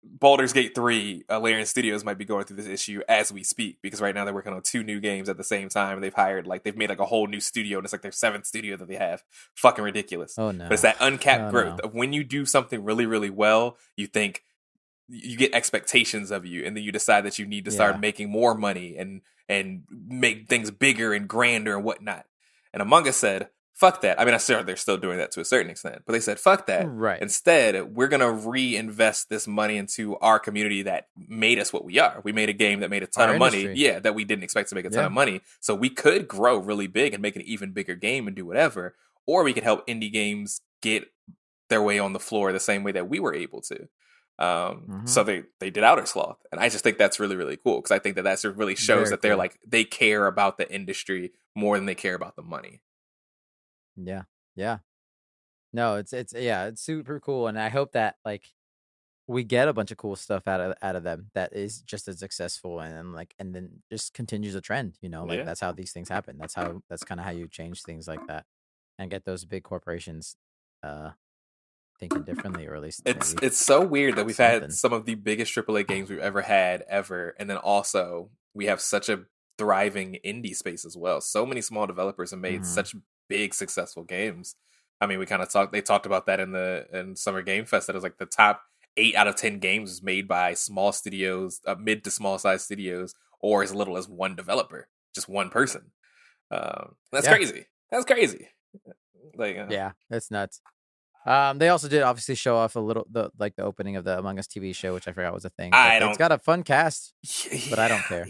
Baldur's Gate 3, Larian Studios might be going through this issue as we speak, because right now they're working on 2 new games at the same time, and they've made like a whole new studio, and it's like their 7th studio that they have. Fucking ridiculous. Oh no. But it's that uncapped growth of when you do something really, really well, you think you get expectations of you, and then you decide that you need to start making more money and make things bigger and grander and whatnot. And Among Us said, fuck that. I mean, I'm sure they're still doing that to a certain extent, but they said, fuck that. Right. Instead, we're going to reinvest this money into our community that made us what we are. We made a game that made a ton of money. Yeah, that we didn't expect to make a ton of money. So we could grow really big and make an even bigger game and do whatever. Or we could help indie games get their way on the floor the same way that we were able to. So they did Outer Sloth, and I just think that's really, really cool, because I think that really shows that they're like, they care about the industry more than they care about the money. Yeah. No, it's super cool, and I hope that like we get a bunch of cool stuff out of them that is just as successful, and then just continues a trend. That's how these things happen. That's kind of how you change things like that, and get those big corporations thinking differently, or at least it's so weird that we've had some of the biggest AAA games we've ever had, and then also we have such a thriving indie space as well. So many small developers have made such big successful games. I mean, they talked about that in Summer Game Fest, that it was like the top 8 out of 10 games was made by small studios, mid to small size studios, or as little as one developer, just one person. That's crazy. That's crazy. It's nuts. They also did obviously show off a little the opening of the Among Us TV show, which I forgot was a thing. It's got a fun cast, but I don't care.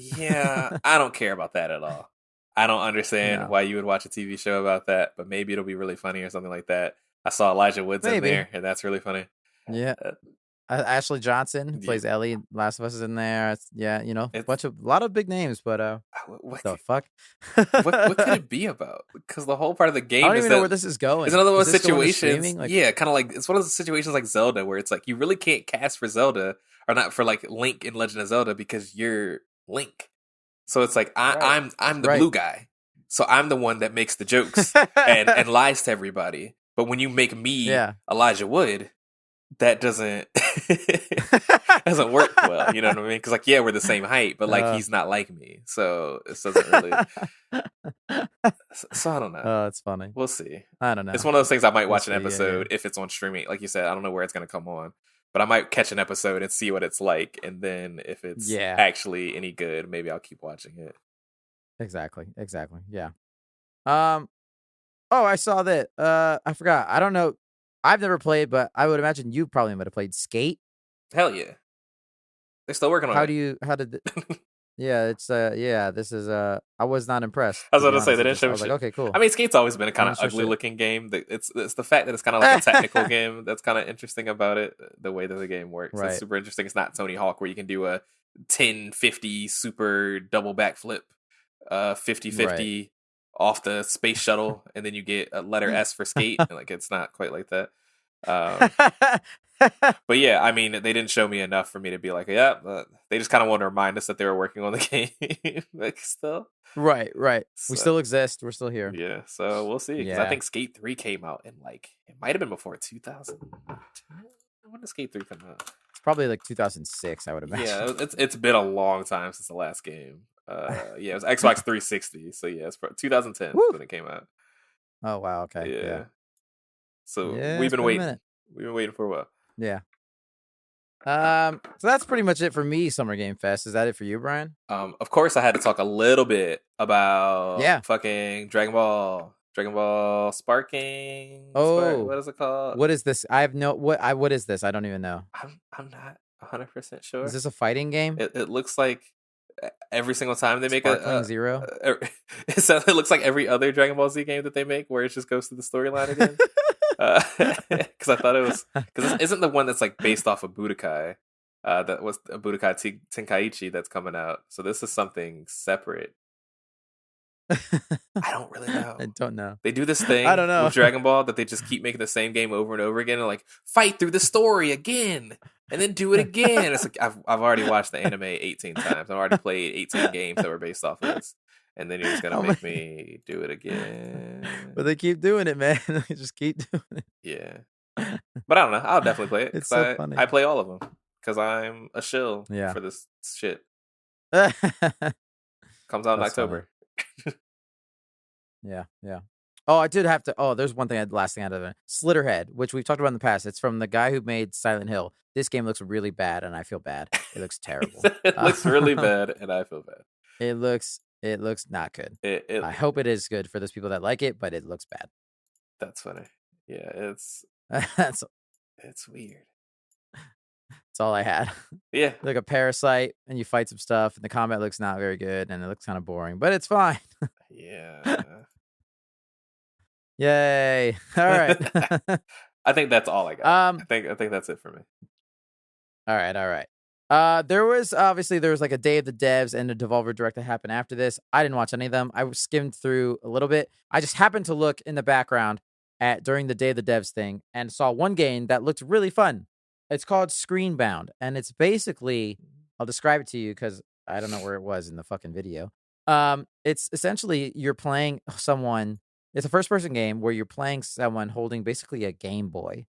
I don't care about that at all. I don't understand why you would watch a TV show about that, but maybe it'll be really funny or something like that. I saw Elijah Woods in there, and that's really funny. Yeah. Ashley Johnson, who plays Ellie, Last of Us, is in there. A lot of big names, but what the fuck? what could it be about? Because the whole part of the game, I don't even know where this is going. It's another one of those situations. Kind of like, it's one of those situations like Zelda, where it's like you really can't cast for Zelda, or not for like Link in Legend of Zelda, because you're Link. So it's like I'm the blue guy, so I'm the one that makes the jokes and lies to everybody. But when you make me Elijah Wood, that doesn't work well. You know what I mean? Because we're the same height, but he's not like me, so it doesn't really. So I don't know. Oh, it's funny. We'll see. I don't know. It's one of those things I might watch an episode if it's on streaming. Like you said, I don't know where it's going to come on, but I might catch an episode and see what it's like, and then if it's actually any good, maybe I'll keep watching it. Exactly. Yeah. Oh, I saw that. I forgot. I don't know. I've never played, but I would imagine you probably might have played Skate. Hell yeah. They're still working on it. How did this is I was not impressed. I was going to say, they didn't show I was like, okay, cool. I mean, Skate's always been a kind of ugly looking game. It's the fact that it's kind of like a technical game that's kind of interesting about it, the way that the game works. Right. It's super interesting. It's not Tony Hawk, where you can do a 10-50 super double backflip, 50-50 off the space shuttle, and then you get a letter S for skate. And it's not quite like that. But yeah, I mean, they didn't show me enough for me to be like, they just kind of want to remind us that they were working on the game. Still. Right. So, we still exist. We're still here. Yeah, so we'll see. Because I think Skate 3 came out in it might have been before 2000. When did Skate 3 come out? It's probably 2006, I would imagine. Yeah, it's been a long time since the last game. It was Xbox 360, so it's 2010 when it came out. Oh wow, okay. Yeah. So we've been waiting. We've been waiting for a while. Yeah. So that's pretty much it for me, Summer Game Fest. Is that it for you, Brian? Of course I had to talk a little bit about fucking Dragon Ball Sparking. Oh, what is it called? What is this? I have what is this? I don't even know. I'm not 100% sure. Is this a fighting game? It looks like every single time they make Sparkling Zero. It looks like every other Dragon Ball Z game that they make, where it just goes to the storyline again. Because I thought it was, because this isn't the one that's based off of Budokai. That was a Budokai Tenkaichi that's coming out. So this is something separate. I don't really know. I don't know. They do this thing I don't know. with Dragon Ball that they just keep making the same game over and over again, and fight through the story again, and then do it again. It's I've already watched the anime 18 times. I've already played 18 games that were based off of this. And then you're just gonna make me do it again. But they keep doing it, man. They just keep doing it. Yeah. But I don't know. I'll definitely play it. It's so funny. I play all of them because I'm a shill for this shit. Comes out in October. Yeah. Oh, I did have to. Oh, there's one thing. Last thing out of it. Slitterhead, which we've talked about in the past. It's from the guy who made Silent Hill. This game looks really bad, and I feel bad. It looks terrible. It looks really bad, and I feel bad. It looks not good. I hope it is good for those people that like it, but it looks bad. That's funny. Yeah, that's it's weird. That's all I had. Yeah. Like a parasite, and you fight some stuff, and the combat looks not very good, and it looks kind of boring, but it's fine. Yeah. Yay! All right. I think that's all I got. I think that's it for me. All right. There was like a Day of the Devs and a Devolver Direct that happened after this. I didn't watch any of them. I skimmed through a little bit. I just happened to look in the background during the Day of the Devs thing and saw one game that looked really fun. It's called Screenbound, and it's basically, I'll describe it to you because I don't know where it was in the fucking video. It's essentially you're playing someone. It's a first-person game where you're playing someone holding basically a Game Boy.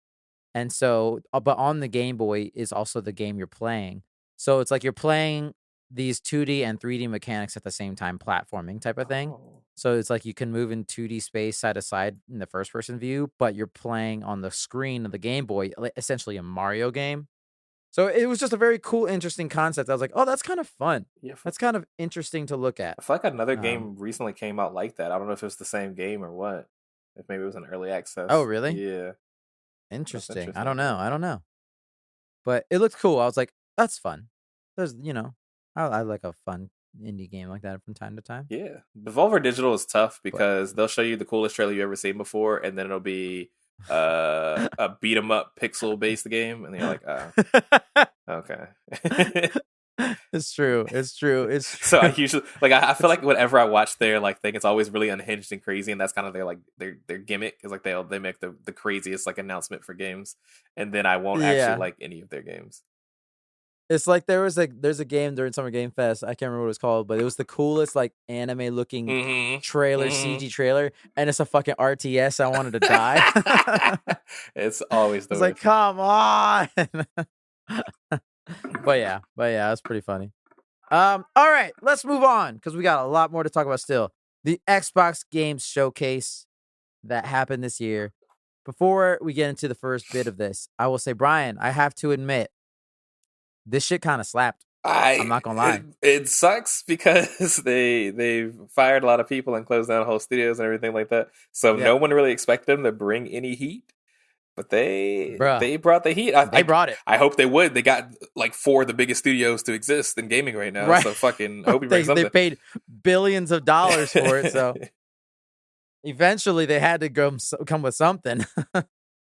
And so, but on the Game Boy is also the game you're playing. So it's like you're playing these 2D and 3D mechanics at the same time, platforming type of thing. Oh. So it's like you can move in 2D space side to side in the first person view, but you're playing on the screen of the Game Boy, essentially a Mario game. So it was just a very cool, interesting concept. I was like, oh, that's kind of fun. Yeah, that's kind of interesting to look at. I feel like another game recently came out like that. I don't know if it was the same game or what. If maybe it was an early access. Oh, really? Yeah. Interesting. I don't know. But it looked cool. I was like, that's fun. There's, I like a fun indie game like that from time to time. Yeah. Devolver Digital is tough because they'll show you the coolest trailer you've ever seen before, and then it'll be a beat 'em up pixel based game, and you're like, okay. It's true. So I usually I feel like whenever I watch their thing, it's always really unhinged and crazy, and that's kind of their gimmick is they make the craziest announcement for games, and then I won't actually like any of their games. It's like there's a game during Summer Game Fest. I can't remember what it was called, but it was the coolest anime looking trailer, CG trailer, and it's a fucking RTS. I wanted to die. It's always the it's like, come on. But yeah, it's pretty funny. All right, let's move on because we got a lot more to talk about still. The Xbox Games Showcase that happened this year. Before we get into the first bit of this, I will say, Brian, I have to admit, this shit kind of slapped. I'm not gonna lie. It sucks because they've fired a lot of people and closed down whole studios and everything like that. So no one really expected them to bring any heat. But they brought the heat. They brought it. I hope they would. They got 4 of the biggest studios to exist in gaming right now. Right. So fucking hope you bring something. They paid billions of dollars for it. So eventually they had to come with something.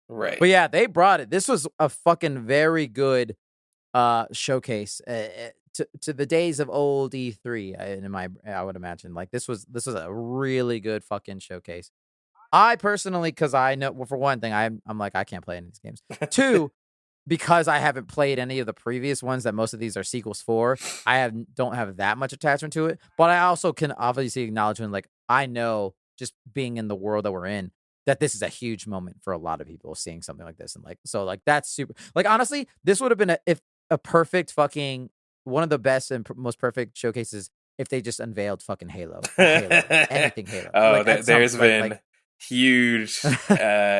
Right. But yeah, they brought it. This was a fucking very good showcase to the days of old E3. I would imagine this was a really good fucking showcase. I personally, because I know, well, for one thing, I'm like, I can't play any of these games. 2, because I haven't played any of the previous ones that most of these are sequels for, don't have that much attachment to it. But I also can obviously acknowledge when I know, just being in the world that we're in, that this is a huge moment for a lot of people seeing something like this. And that's super, honestly, this would have been a perfect fucking, one of the best and most perfect showcases if they just unveiled fucking Halo. Anything Halo. Oh, there's been huge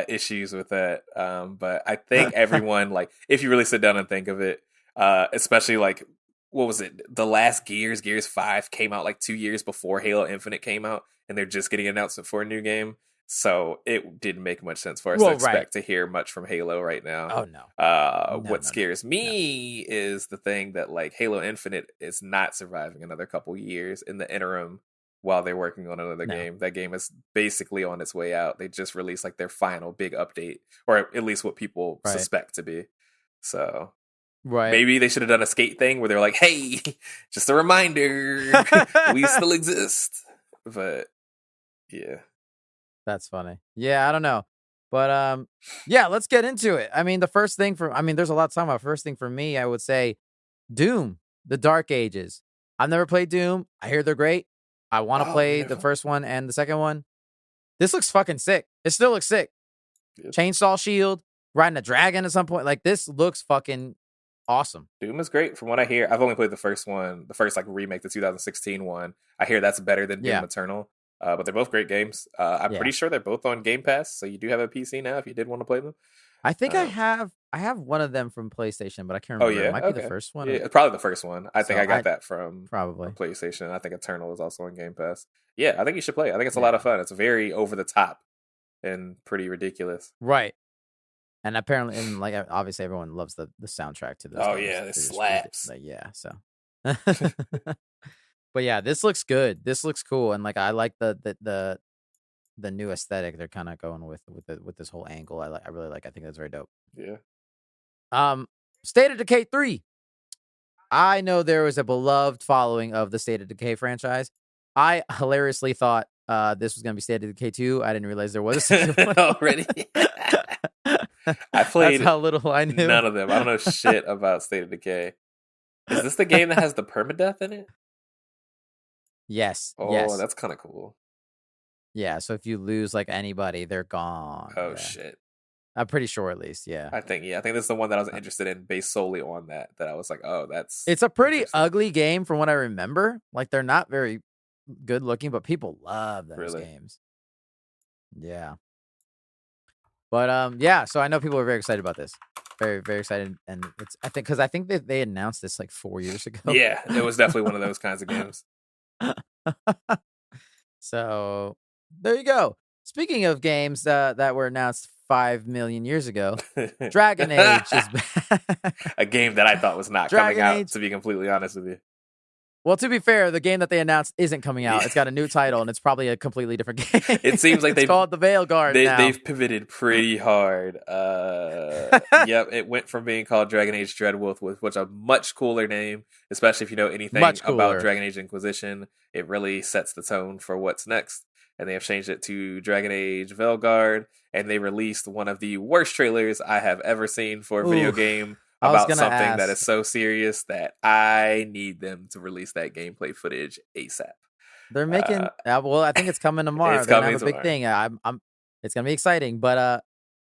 issues with that. But I think everyone, if you really sit down and think of it, especially what was it? The last Gears 5 came out 2 years before Halo Infinite came out, and they're just getting an announcement for a new game. So it didn't make much sense for us to expect to hear much from Halo right now. Oh no. What scares me is the thing that Halo Infinite is not surviving another couple years in the interim while they're working on another game. That game is basically on its way out. They just released their final big update, or at least what people suspect to be. So maybe they should have done a Skate thing where they're like, hey, just a reminder, we still exist. But yeah. That's funny. Yeah, I don't know. But yeah, let's get into it. I mean, the first thing there's a lot to talk about. First thing for me, I would say Doom, The Dark Ages. I've never played Doom. I hear they're great. I want to play the first one and the second one. This looks fucking sick. It still looks sick. Yep. Chainsaw shield, riding a dragon at some point. This looks fucking awesome. Doom is great from what I hear. I've only played the first one, the first remake, the 2016 one. I hear that's better than Doom Eternal. But they're both great games. I'm pretty sure they're both on Game Pass, so you do have a PC now if you did want to play them. I think I have one of them from PlayStation, but I can't remember. Oh, yeah? It might be the first one. Yeah, probably the first one. I think I got that from probably PlayStation. I think Eternal is also on Game Pass. Yeah, I think you should play it. I think it's a lot of fun. It's very over the top. and pretty ridiculous. Right. And apparently, and like obviously, everyone loves the soundtrack to those games. Oh yeah, it slaps. Like, yeah, so. But yeah, this looks good. This looks cool, and like I like the new aesthetic they're kind of going with this whole angle. I really like. I think that's very dope. Yeah. State of Decay 3. I know there was a beloved following of the State of Decay franchise. I hilariously thought this was going to be State of Decay 2. I didn't realize there was a second one already. I played That's how little I knew. None of them. I don't know shit about State of Decay. Is this the game that has the permadeath in it? Yes. Oh, yes. That's kind of cool. Yeah, so if you lose like anybody, they're gone. Oh shit. I'm pretty sure, at least. Yeah. I think that's the one that I was interested in based solely on that I was like, oh, that's... It's a pretty ugly game from what I remember. Like, they're not very good looking, but people love those games. Yeah. But, yeah, so I know people are very excited about this. Very, very excited. And I think that they announced this like 4 years ago. Yeah, it was definitely one of those kinds of games. So, there you go. Speaking of games that were announced 5 million years ago, Dragon Age is back. A game that I thought was not coming out, to be completely honest with you. Well, to be fair, the game that they announced isn't coming out. It's got a new title, and it's probably a completely different game. It seems like it's called The Veilguard now. They've pivoted pretty hard. Yep, it went from being called Dragon Age Dreadwolf, which a much cooler name, especially if you know anything about Dragon Age Inquisition. It really sets the tone for what's next. And they have changed it to Dragon Age Veilguard, and they released one of the worst trailers I have ever seen for a video game about something that is so serious that I need them to release that gameplay footage ASAP. They're making well, I think it's coming tomorrow. They're gonna have a big thing. It's gonna be exciting. But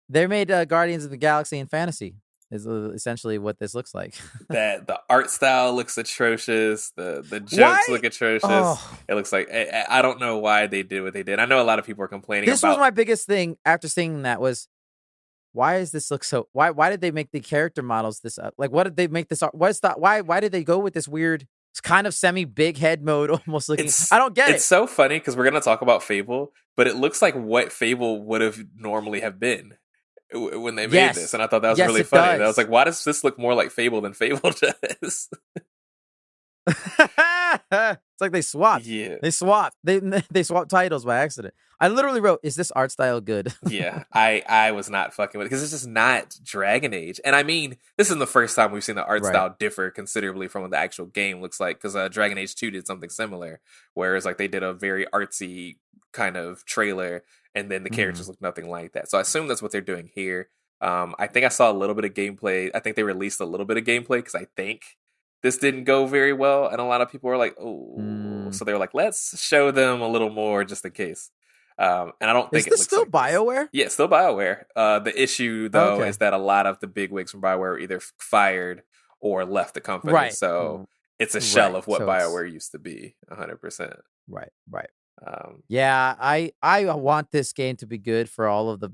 they made Guardians of the Galaxy and fantasy. Is essentially what this looks like. That the art style looks atrocious. The jokes look atrocious. Oh. It looks like I don't know why they did what they did. I know a lot of people are complaining. This was my biggest thing after seeing that was, why does this look so? Why did they make the character models this up? Like, what did they make this? What's that? Why did they go with this weird? It's kind of semi big head mode, almost looking. I don't get it. It's so funny because we're gonna talk about Fable, but it looks like what Fable would have normally have been when they made this, and I thought that was really funny. And I was like, why does this look more like Fable than Fable does? It's like they swapped. Yeah, they swapped. They swapped titles by accident. I literally wrote, "Is this art style good?" Yeah, I was not fucking with it because it's just not Dragon Age. And I mean, this is the first time we've seen the art style differ considerably from what the actual game looks like. Because Dragon Age 2 did something similar, whereas like they did a very artsy kind of trailer, and then the characters look nothing like that. So I assume that's what they're doing here. I think I saw a little bit of gameplay. I think they released a little bit of gameplay because I think this didn't go very well, and a lot of people were like, "Oh," so they were like, "Let's show them a little more just in case." And I don't think it looks still like BioWare. Yeah, still BioWare. The issue though is that a lot of the big wigs from BioWare were either fired or left the company. Right. So it's a shell of what BioWare used to be. 100%. Right. Yeah, I want this game to be good for all of the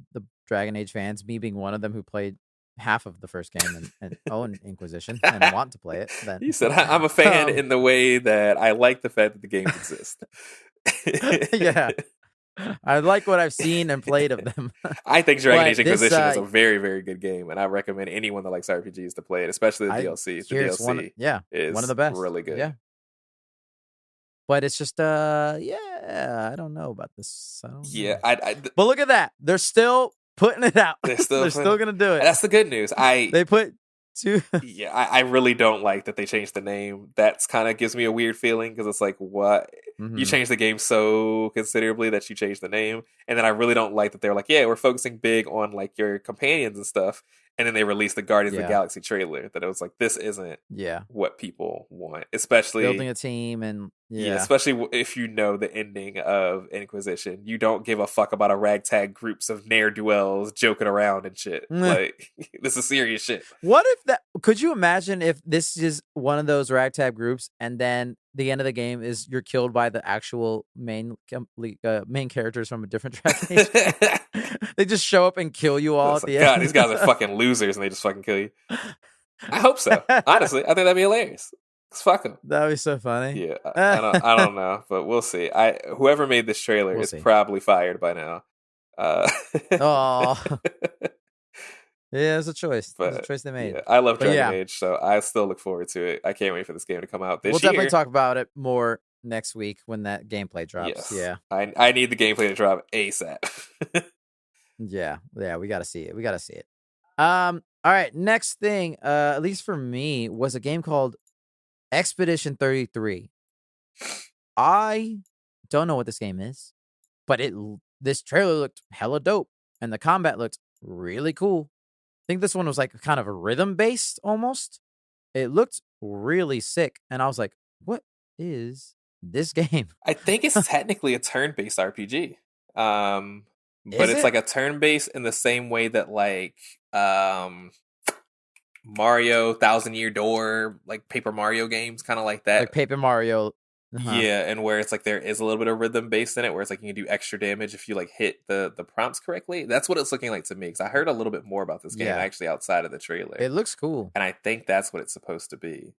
Dragon Age fans. Me being one of them who played half of the first game and own Inquisition and want to play it. Then you said I'm a fan in the way that I like the fact that the games exist. Yeah. I like what I've seen and played of them. I think Dragon Age Inquisition is a very, very good game, and I recommend anyone that likes RPGs to play it, especially the DLC. The DLC is one of the best. Really good. Yeah. But it's just, I don't know about this. But look at that. They're still putting it out. They're still going to do it. That's the good news. They put two. Yeah, I really don't like that they changed the name. That's kind of gives me a weird feeling because it's like, what? Mm-hmm. You changed the game so considerably that you changed the name. And then I really don't like that they're like, yeah, we're focusing big on like your companions and stuff. And then they released the Guardians of the Galaxy trailer that it was like, this isn't what people want. Especially building a team and especially if you know the ending of Inquisition. You don't give a fuck about a ragtag groups of ne'er-do-wells joking around and shit. Like, this is serious shit. What if that... Could you imagine if this is one of those ragtag groups and then the end of the game is you're killed by the actual main characters from a different Dragon Age? They just show up and kill you all at the end. God, these guys are fucking losers and they just fucking kill you. I hope so. Honestly, I think that'd be hilarious. Fuck them. That'd be so funny. Yeah, I don't know, but we'll see. Whoever made this trailer is probably fired by now. Oh, yeah, it's a choice. It's a But choice they made. yeah, I love But Dragon yeah, Age, so I still look forward to it. I can't wait for this game to come out this we'll year. definitely talk about it more next week when that gameplay drops. Yes. Yeah, I need the gameplay to drop ASAP. yeah, we got to see it. We got to see it. All right, next thing, at least for me, was a game called Expedition 33. I don't know what this game is, but this trailer looked hella dope, and the combat looked really cool. I think this one was like kind of a rhythm based almost. It looked really sick, and I was like, "What is this game?" I think it's technically a turn-based RPG. But Is it's it? like a turn-based in the same way that like Mario, Thousand Year Door, like Paper Mario games, kind of like that. Like Paper Mario. Yeah, and where it's like there is a little bit of rhythm based in it, where it's like you can do extra damage if you like hit the prompts correctly. That's what it's looking like to me, because I heard a little bit more about this game actually outside of the trailer. It looks cool, and I think that's what it's supposed to be.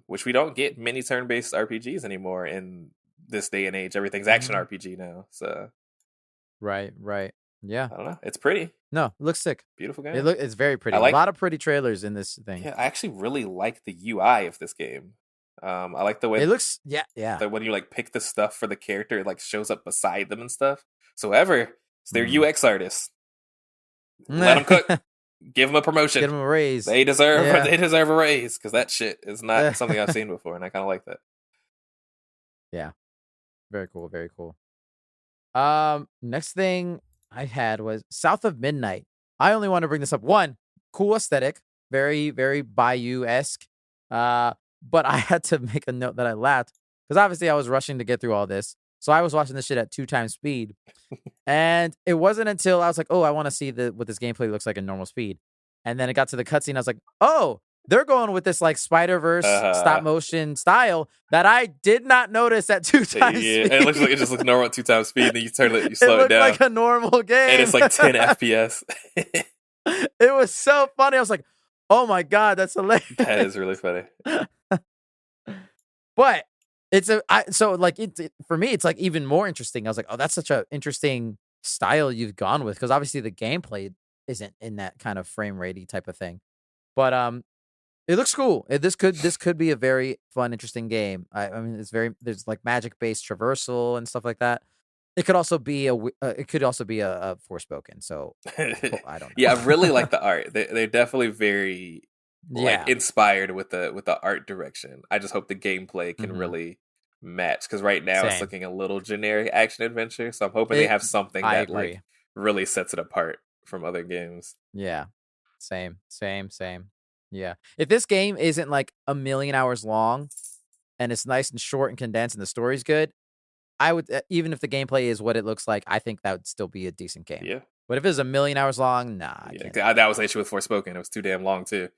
Which we don't get many turn-based RPGs anymore in this day and age. Everything's action RPG now, so right. Yeah, I don't know. It's pretty. No, it looks sick. Beautiful game. It's very pretty. A lot of pretty trailers in this thing. Yeah, I actually really like the UI of this game. I like the way it looks. Yeah. That when you like pick the stuff for the character, it like shows up beside them and stuff. So it's their UX artists. Let them cook. Give them a promotion. Give them a raise. They deserve a raise, because that shit is not something I've seen before, and I kind of like that. Yeah, very cool. Very cool. Next thing I had was South of Midnight. I only want to bring this up. One, cool aesthetic, very, very Bayou-esque. But I had to make a note that I laughed because obviously I was rushing to get through all this. So I was watching this shit at 2 times speed. And it wasn't until I was like, oh, I want to see what this gameplay looks like in normal speed. And then it got to the cutscene. I was like, oh, they're going with this like Spider-Verse stop motion style that I did not notice at 2 times speed. And it just looks normal at 2 times speed. And then you slow it down. Like a normal game. And it's like 10 FPS. It was so funny. I was like, oh my God, that's hilarious. That is really funny. But for me, it's like even more interesting. I was like, oh, that's such an interesting style you've gone with, because obviously the gameplay isn't in that kind of frame ratey type of thing. But it looks cool. This could be a very fun, interesting game. I mean, there's like magic based traversal and stuff like that. It could also be a Forspoken. So I don't know. Yeah, I really like the art. They're definitely very inspired with the art direction. I just hope the gameplay can really match, because right now it's looking a little generic action adventure. So I'm hoping they have something that like really sets it apart from other games. Yeah, same. Yeah, if this game isn't like 1 million hours long and it's nice and short and condensed and the story's good, I would, even if the gameplay is what it looks like, I think that would still be a decent game. Yeah. But if it's 1 million hours long, nah. That was the issue with Forspoken. It was too damn long too.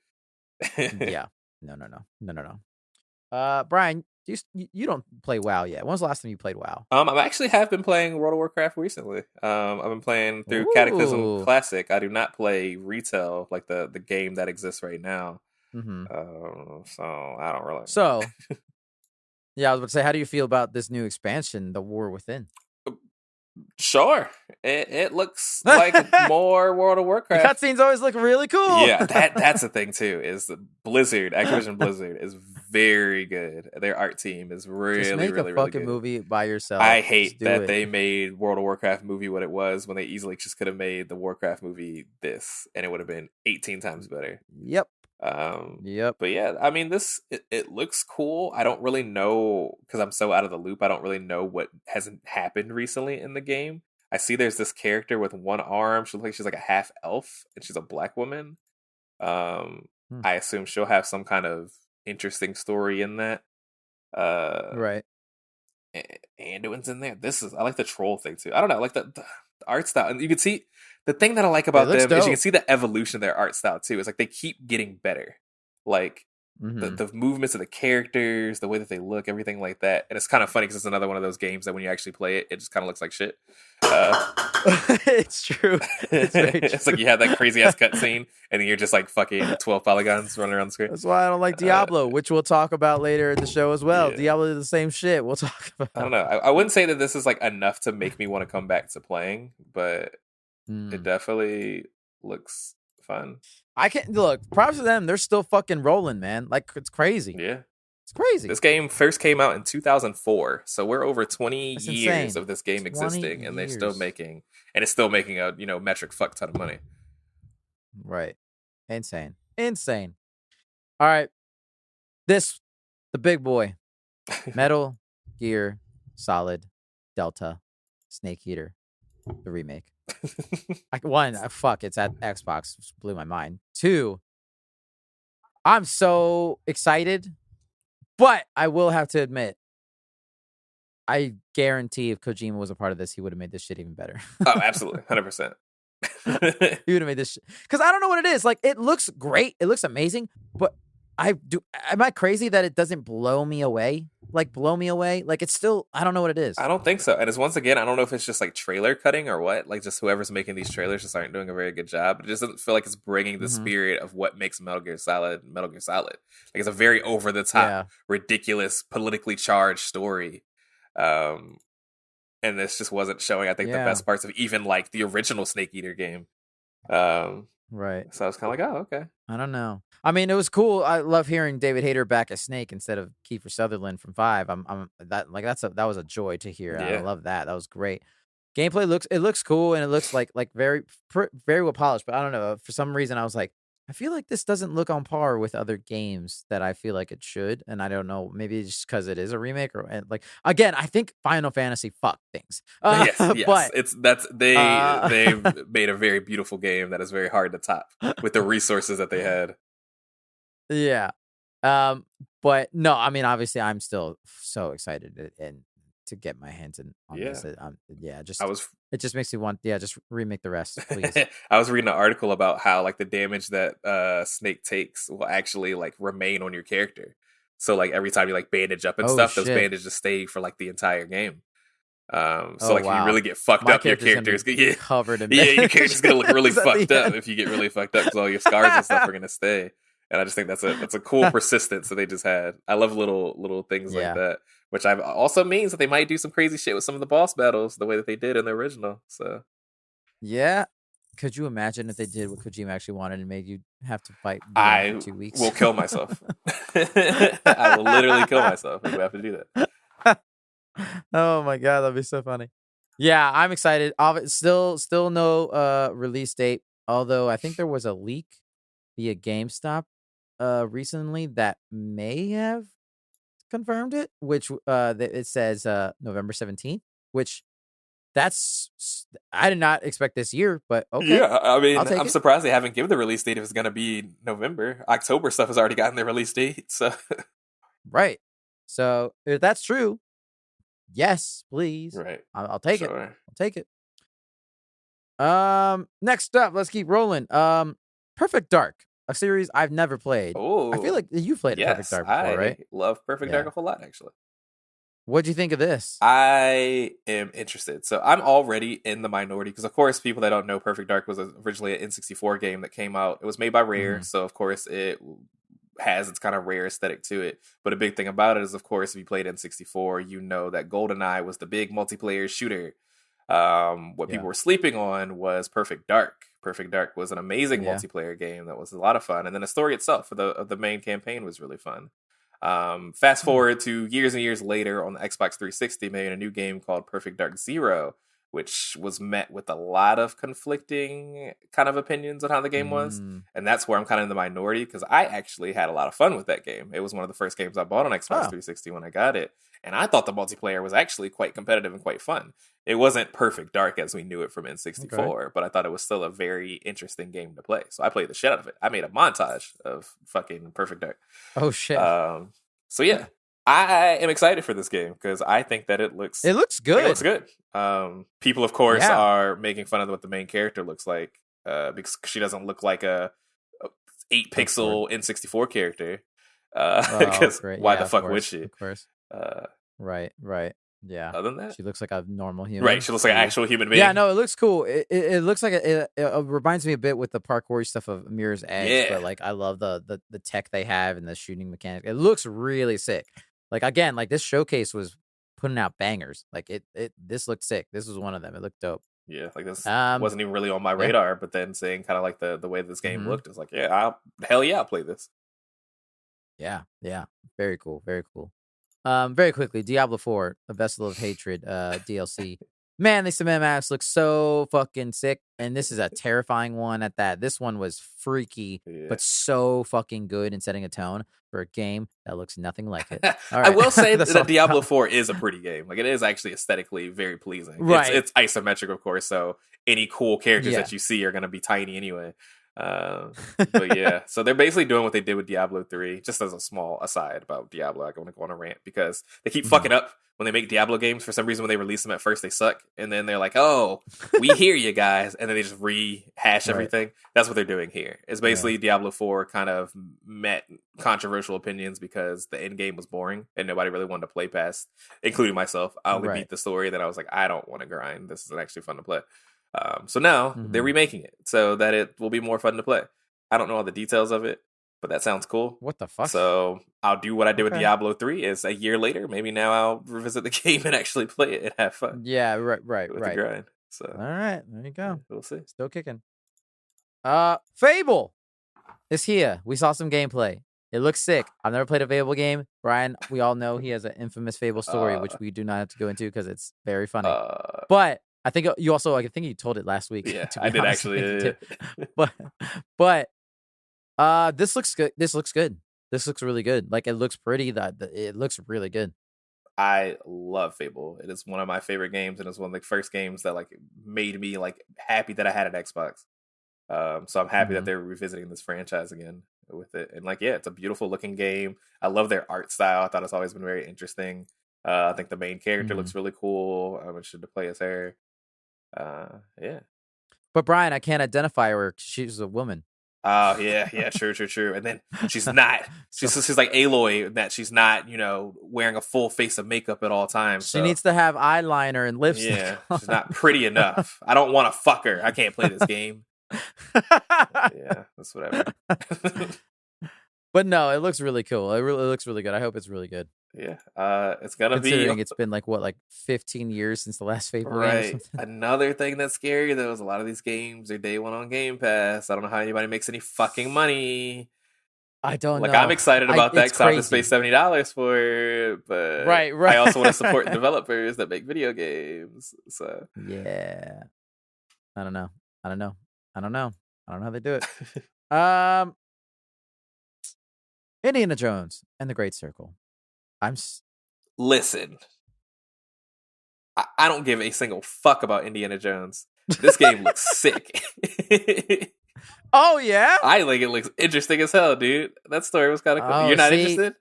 Yeah. No. Brian, you don't play WoW yet. When was the last time you played WoW? I actually have been playing World of Warcraft recently. I've been playing through Cataclysm Classic. I do not play retail, like the game that exists right now. So I don't really. So, yeah, I was about to say, how do you feel about this new expansion, The War Within? Sure, it looks like more World of Warcraft. The cutscenes always look really cool. Yeah, that's the thing too. Is Activision Blizzard is very good. Their art team is really, just make really, a really fucking good. movie by yourself. I hate that they made World of Warcraft movie what it was, when they easily just could have made the Warcraft movie this, and it would have been 18 times better. Yep. But yeah, I mean, it looks cool. I don't really know, because I'm so out of the loop. I don't really know what hasn't happened recently in the game. I see there's this character with one arm. She looks like she's like a half elf, and she's a black woman. I assume she'll have some kind of interesting story in that. Right. Anduin's in there. I like the troll thing too. I don't know, like the art style, and you can see. The thing that I like about them is you can see the evolution of their art style too. It's like they keep getting better. Like the movements of the characters, the way that they look, everything like that. And it's kind of funny because it's another one of those games that when you actually play it, it just kind of looks like shit. It's true. It's very true. It's like you have that crazy ass cutscene, and then you're just like fucking 12 polygons running around the screen. That's why I don't like Diablo, which we'll talk about later in the show as well. Yeah. Diablo is the same shit. We'll talk about. I don't know. I wouldn't say that this is like enough to make me want to come back to playing, but it definitely looks fun. I can't look. Props to them. They're still fucking rolling, man. Like it's crazy. Yeah. It's crazy. This game first came out in 2004, so we're over 20 That's years insane. of this game 20 existing, and they're still years. making, and it's still making a metric fuck ton of money. Right. Insane. All right. The big boy. Metal Gear Solid Delta Snake Eater, the remake. It's at Xbox. It blew my mind. 2, I'm so excited, but I will have to admit, I guarantee if Kojima was a part of this, he would have made this shit even better. Oh, absolutely. 100%. He would have made this shit. Because I don't know what it is. Like, it looks great. It looks amazing. But am I crazy that it doesn't blow me away? Like, it's still, I don't know what it is. I don't think so. And it's once again, I don't know if it's just like trailer cutting or what. Like, just whoever's making these trailers just aren't doing a very good job. It just doesn't feel like it's bringing the spirit of what makes Metal Gear Solid. Like, it's a very over the top, ridiculous, politically charged story. And this just wasn't showing, I think, the best parts of even like the original Snake Eater game. Right. So I was kind of like, oh, okay. I don't know. I mean, it was cool. I love hearing David Hayter back as Snake instead of Kiefer Sutherland from 5. That was a joy to hear. Yeah. I love that. That was great. Gameplay looks cool, and it looks like very very well polished. But I don't know, for some reason I was like, I feel like this doesn't look on par with other games that I feel like it should, and I don't know, maybe it's just because it is a remake, or like again, I think Final Fantasy fucked things. Yes, but they made a very beautiful game that is very hard to top with the resources that they had. Yeah, but no, I mean, obviously, I'm still so excited and to get my hands on this. It just makes me want, just remake the rest, please. I was reading an article about how like the damage that Snake takes will actually like remain on your character. So like every time you like bandage up and stuff, those bandages stay for like the entire game. If you really get fucked up, your character's gonna get covered in your character's gonna look really fucked up if you get really fucked up, because all your scars and stuff are gonna stay. And I just think that's a cool persistence that they just had. I love little things like that, which I've also means that they might do some crazy shit with some of the boss battles the way that they did in the original. So yeah, could you imagine if they did what Kojima actually wanted and made you have to fight for 2 weeks? Will kill myself. I will literally kill myself if we have to do that. Oh my god, that'd be so funny. Yeah, I'm excited. Still no release date. Although I think there was a leak via GameStop recently that may have confirmed it, which it says November 17th, which I did not expect this year, but okay. Yeah, I mean, I'm surprised they haven't given the release date if it's going to be November. October stuff has already gotten their release date, so. Right. So if that's true, yes, please. Right. I'll take it. I'll take it. Next up, let's keep rolling. Perfect Dark, a series I've never played. Oh, I feel like you played Perfect Dark before, right? I love Perfect Dark a whole lot, actually. What'd you think of this? I am interested. So I'm already in the minority because, of course, people that don't know, Perfect Dark was originally an N64 game that came out. It was made by Rare, so of course it has its kind of Rare aesthetic to it. But a big thing about it is, of course, if you played N64, you know that GoldenEye was the big multiplayer shooter. What people were sleeping on was Perfect Dark. Perfect Dark was an amazing multiplayer game that was a lot of fun, and then the story itself of the main campaign was really fun. Fast forward to years and years later on the Xbox 360, made a new game called Perfect Dark Zero, which was met with a lot of conflicting kind of opinions on how the game was. And that's where I'm kind of in the minority, because I actually had a lot of fun with that game. It was one of the first games I bought on Xbox 360 when I got it. And I thought the multiplayer was actually quite competitive and quite fun. It wasn't Perfect Dark as we knew it from N64, but I thought it was still a very interesting game to play. So I played the shit out of it. I made a montage of fucking Perfect Dark. Oh, shit. So yeah, I am excited for this game because I think that it looks good. It looks good. People, of course, are making fun of what the main character looks like because she doesn't look like a 8-pixel N64 character. Because why the fuck would she? Of course. Right. Yeah. Other than that, she looks like a normal human. Right, she looks like an actual human being. Yeah, no, it looks cool. It looks like it reminds me a bit with the parkour stuff of Mirror's Edge, but like I love the tech they have and the shooting mechanic. It looks really sick. Like again, like this showcase was putting out bangers. Like this looked sick. This was one of them. It looked dope. Yeah, like this wasn't even really on my radar, but then seeing kind of like the way this game looked, it's like, I'll play this. Yeah, very cool, very cool. Very quickly, Diablo 4, A Vessel of Hatred, DLC. Man, these cinematics look so fucking sick, and this is a terrifying one at that. This one was freaky, but so fucking good in setting a tone for a game that looks nothing like it. Right. I will say that Diablo 4 is a pretty game. Like, it is actually aesthetically very pleasing. Right. It's isometric, of course, so any cool characters that you see are going to be tiny anyway. But yeah, so they're basically doing what they did with Diablo 3. Just as a small aside about Diablo, I want to go on a rant because they keep fucking up when they make Diablo games. For some reason, when they release them at first, they suck, and then they're like, "Oh, we hear you guys," and then they just rehash everything. That's what they're doing here. It's basically Diablo 4 kind of met controversial opinions because the end game was boring and nobody really wanted to play past, including myself. I only beat the story, then I was like, I don't want to grind. This isn't actually fun to play. So now they're remaking it so that it will be more fun to play. I don't know all the details of it, but that sounds cool. What the fuck? So I'll do what I did with Diablo 3 is a year later. Maybe now I'll revisit the game and actually play it and have fun. Yeah, right. The grind. So all right, there you go. We'll see. Still kicking. Fable is here. We saw some gameplay. It looks sick. I've never played a Fable game. Brian, we all know he has an infamous Fable story, which we do not have to go into because it's very funny. But I think you also, I think you told it last week. Yeah, I did actually. But this looks good. This looks good. This looks really good. Like it looks pretty. It looks really good. I love Fable. It is one of my favorite games, and it's one of the first games that like made me like happy that I had an Xbox. So I'm happy that they're revisiting this franchise again with it. And like, yeah, it's a beautiful looking game. I love their art style. I thought it's always been very interesting. I think the main character looks really cool. I'm interested to play as her. Yeah. But Brian, I can't identify her. She's a woman. Oh yeah, true. And then she's not. She's like Aloy, that she's not, wearing a full face of makeup at all times. She needs to have eyeliner and lipstick. Yeah, she's not pretty enough. I don't want to fuck her. I can't play this game. Yeah, that's whatever. But no, it looks really cool. It looks really good. I hope it's really good. Yeah, it's gonna Considering it's been like 15 years since the last Fable game. Another thing that's scary though is a lot of these games are day one on Game Pass. I don't know how anybody makes any fucking money. I don't know. I'm excited about that because I have to pay $70 for it, but right. I also want to support developers that make video games. So yeah, I don't know how they do it. Indiana Jones and the Great Circle. Listen, I don't give a single fuck about Indiana Jones. This game looks sick. Oh yeah, I think it looks interesting as hell, dude. That story was kind of cool. You're not interested?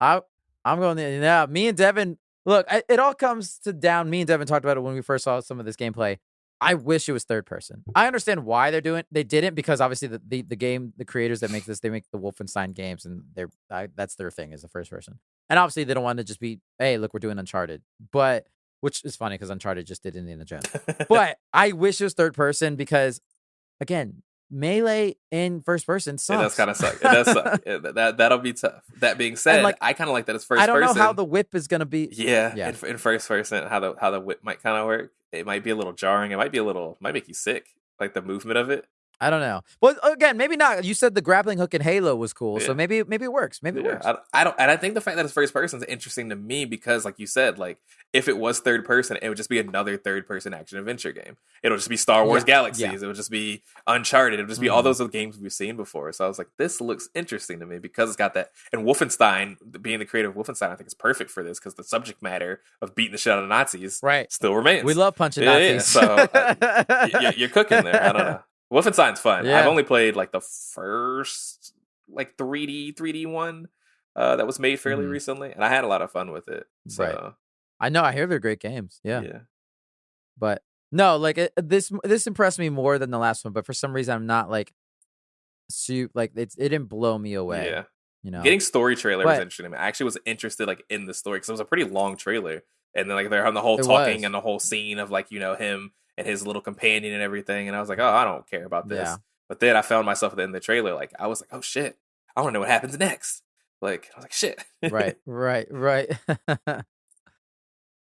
I'm going there. Yeah, me and Devin. Look, it all comes to down. Me and Devin talked about it when we first saw some of this gameplay. I wish it was third person. I understand why they didn't, because obviously the creators that make this, they make the Wolfenstein games, and that's their thing, is the first person. And obviously they don't want to just be, hey, look, we're doing Uncharted, but which is funny because Uncharted just did Indiana Jones. But I wish it was third person because, again, Melee in first person sucks. It does kind of suck. It does suck. That'll be tough. That being said, I kind of like that it's first person. I don't know how the whip is going to be. Yeah. In first person, how the whip might kind of work. It might be a little jarring. It might make you sick. Like the movement of it. I don't know. Well, again, maybe not. You said the grappling hook in Halo was cool, so maybe it works. Maybe it works. I think the fact that it's first person is interesting to me because, like you said, like if it was third person, it would just be another third person action adventure game. It'll just be Star Wars Galaxies. Yeah. It would just be Uncharted. It would just be all those other games we've seen before. So I was like, this looks interesting to me because it's got that. And Wolfenstein, being the creator of Wolfenstein, I think is perfect for this because the subject matter of beating the shit out of Nazis still remains. We love punching Nazis. Yeah. So you're cooking there. I don't know. Wolfenstein's fun. Yeah. I've only played like the first 3D one that was made fairly recently, and I had a lot of fun with it. So I know, I hear they're great games. Yeah. But no, this impressed me more than the last one, but for some reason I'm not it didn't blow me away. Yeah. Getting story trailer was interesting. I actually was interested in the story because it was a pretty long trailer. And then like they're on the whole It talking was. and the whole scene of like, you know, him and his little companion and everything. And I was like, oh, I don't care about this. Yeah. But then I found myself at the end of the trailer, like I was like, oh shit, I want to know what happens next. Like I was like, shit. Right.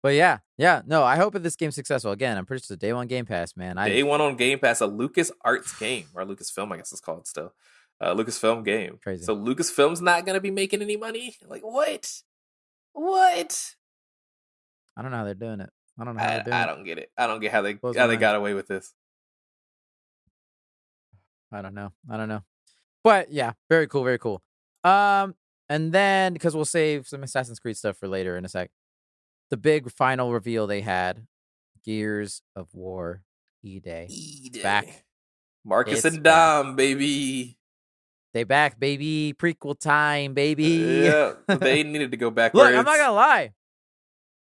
But yeah, no, I hope that this game's successful. Again, I'm pretty sure it's a day one Game Pass, man. Day one on Game Pass, a LucasArts game, or Lucasfilm, I guess it's called still. Lucasfilm game. Crazy. So Lucasfilm's not gonna be making any money? Like what? What? I don't know how they're doing it. I don't get it. I don't get how they got away with this. I don't know. But yeah, very cool. And then because we'll save some Assassin's Creed stuff for later in a sec. The big final reveal they had, Gears of War E-Day. Back. Marcus and Dom, baby. They back, baby. Prequel time, baby. Yeah, they needed to go backwards. Look, I'm not gonna lie.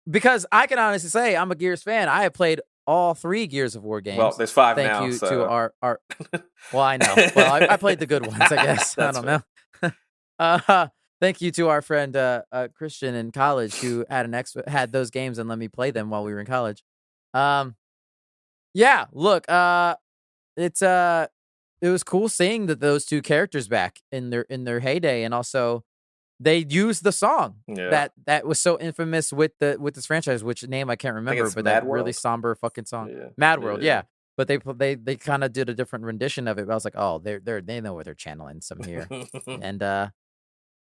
Because I can honestly say I'm a Gears fan. I have played all 3 Gears of War games. Well, there's 5 Thank now. you so. to our Well, I know. Well, I played the good ones, I guess. I don't know. Thank you to our friend Christian in college who had those games and let me play them while we were in college. Yeah, look, it was cool seeing those 2 characters back in their heyday, and also they used the song that was so infamous with this franchise, which name I can't remember, but that really somber fucking song, Mad World, yeah. But they kind of did a different rendition of it. But I was like, oh, they know what they're channeling some here, and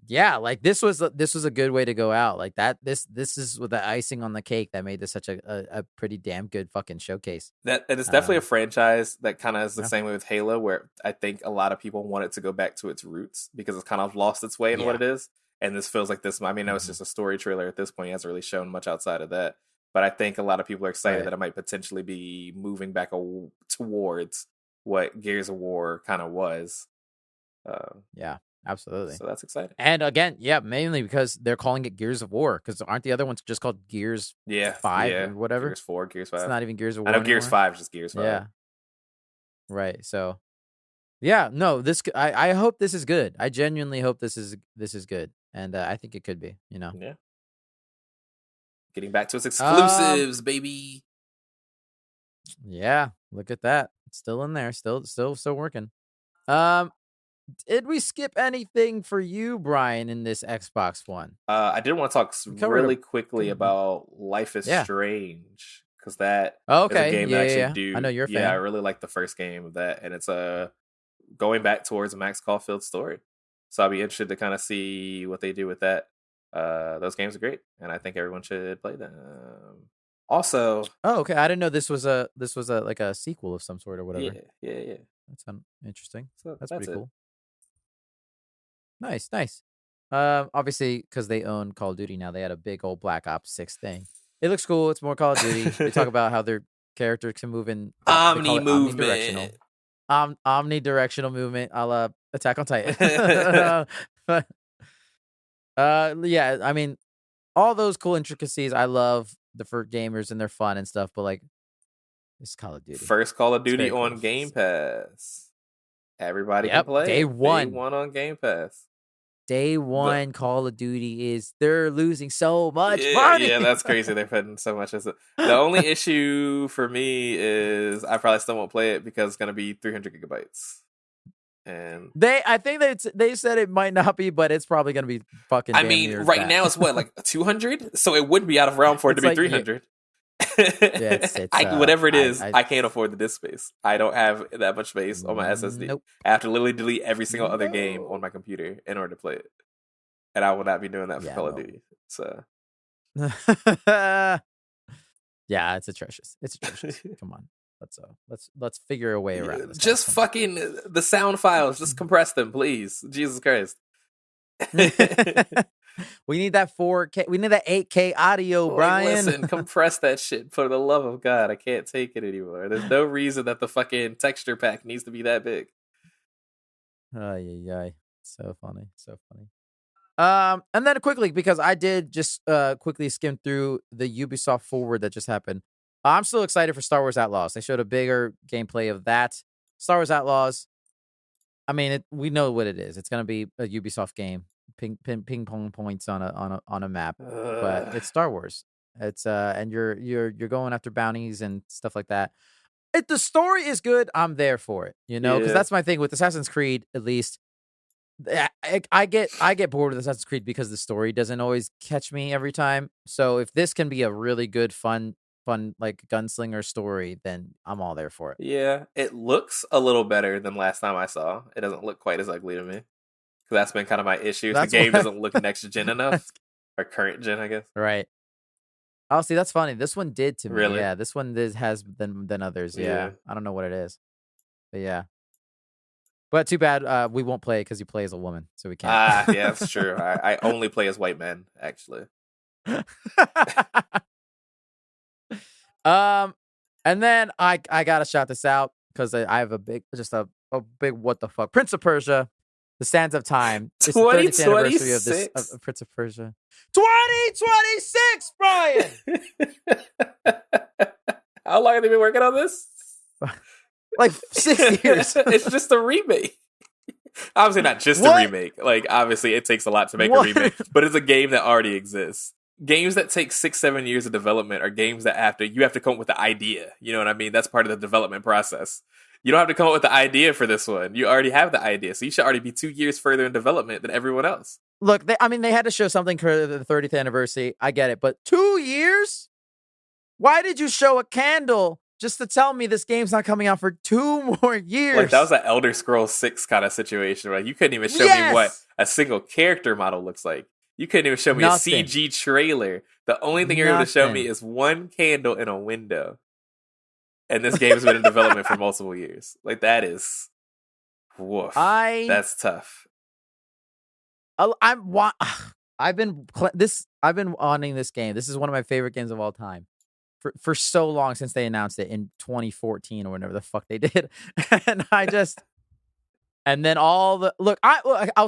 yeah, like this was a good way to go out. Like that, this is with the icing on the cake that made this such a pretty damn good fucking showcase. And it's definitely a franchise that kind of is the same way with Halo, where I think a lot of people want it to go back to its roots because it's kind of lost its way in what it is. And this feels like this. I mean, it's just a story trailer at this point. It hasn't really shown much outside of that. But I think a lot of people are excited that it might potentially be moving back towards what Gears of War kind of was. Yeah. Absolutely. So that's exciting. And again, mainly because they're calling it Gears of War, because aren't the other ones just called Gears 5 or whatever? Gears 4, Gears 5. It's not even Gears of War I know anymore. Gears 5 is just Gears 5. Yeah. Right. So, yeah, no, I hope this is good. I genuinely hope this is good. And I think it could be, you know. Yeah. Getting back to its exclusives, baby. Yeah, look at that. It's still in there. Still working. Did we skip anything for you, Brian, in this Xbox One? I did want to talk really quickly about Life is Strange, because that is a game that I actually do. I know you're a fan. Yeah, I really like the first game of that, and it's going back towards a Max Caulfield story. So I'll be interested to kind of see what they do with that. Those games are great, and I think everyone should play them. Also, okay. I didn't know this was a like a sequel of some sort or whatever. Yeah. That sounds interesting. So that's pretty cool. Nice. Obviously, because they own Call of Duty now, they had a big old Black Ops 6 thing. It looks cool. It's more Call of Duty. They talk about how their characters can move in omnidirectional. Omnidirectional movement, a la Attack on Titan. Yeah, I mean, all those cool intricacies. I love the for gamers and they're fun and stuff, but like, it's Call of Duty. First Call of Duty on Game Pass. Everybody can play. Day one on Game Pass. Day one Call of Duty they're losing so much money. Yeah, that's crazy. They're putting so much as the only issue for me is I probably still won't play it because it's gonna be 300 gigabytes. And I think they said it might not be, but it's probably gonna be fucking. I mean, right now it's what, like 200, so it would be out of realm for it to be 300. Whatever it is, I can't afford the disk space. I don't have that much space on my SSD. Nope. I have to literally delete every single other game on my computer in order to play it, and I will not be doing that for Call of Duty. So, yeah, it's atrocious. Come on, let's figure a way around this. Just fucking the sound files. Just compress them, please. Jesus Christ. We need that 4K. We need that 8K audio, Brian. Listen, compress that shit for the love of God. I can't take it anymore. There's no reason that the fucking texture pack needs to be that big. Ay. So funny. And then quickly, because I did just quickly skim through the Ubisoft Forward that just happened. I'm still excited for Star Wars Outlaws. They showed a bigger gameplay of that. Star Wars Outlaws. I mean, we know what it is. It's going to be a Ubisoft game. Ping pong points on a map, but it's Star Wars. It's and you're going after bounties and stuff like that. If the story is good, I'm there for it, because that's my thing with Assassin's Creed. At least I get bored with Assassin's Creed because the story doesn't always catch me every time. So if this can be a really good, fun like gunslinger story, then I'm all there for it. Yeah, it looks a little better than last time I saw. It doesn't look quite as ugly to me. Because that's been kind of my issue. The game doesn't look next gen enough, or current gen, I guess. Right. Oh, see, that's funny. This one did to me. Really? Yeah, this one has than others. Yeah. I don't know what it is, but yeah. But too bad we won't play because you play as a woman, so we can't. Yeah, that's true. I only play as white men, actually. And then I gotta shout this out because I have a big what the fuck, Prince of Persia, The Sands of Time. It's the 30th anniversary of this of Prince of Persia. 2026, Brian. How long have they been working on this? Like 6 years. It's just a remake. Obviously not just a remake. Like, obviously it takes a lot to make a remake, but it's a game that already exists. Games that take 6-7 years of development are games that you have to come up with the idea. You know what I mean? That's part of the development process. You don't have to come up with the idea for this one. You already have the idea. So you should already be 2 years further in development than everyone else. Look, they had to show something for the 30th anniversary. I get it. But 2 years? Why did you show a candle just to tell me this game's not coming out for 2 more years? Like, that was an Elder Scrolls 6 kind of situation, right? You couldn't even show me what a single character model looks like. You couldn't even show me a CG trailer. The only thing you're able to show me is one candle in a window. And this game has been in development for multiple years. Like, that is... woof. That's tough. I've been wanting this game. This is one of my favorite games of all time. For so long, since they announced it in 2014 or whenever the fuck they did. And and then I'll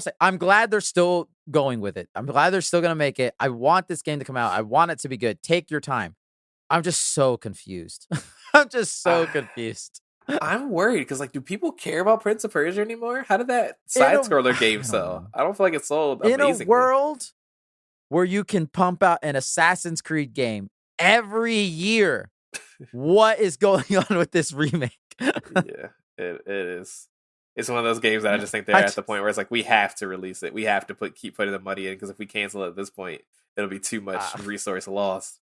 say, I'm glad they're still going with it. I'm glad they're still going to make it. I want this game to come out. I want it to be good. Take your time. I'm just so confused. I'm just so confused. I'm worried because, like, do people care about Prince of Persia anymore? How did that side-scroller game sell? I don't feel like it sold amazingly. In a world where you can pump out an Assassin's Creed game every year, what is going on with this remake? Yeah, it is. It's one of those games that I just think they're at the point where it's like, we have to release it. We have to keep putting the money in, because if we cancel it at this point, it'll be too much resource lost.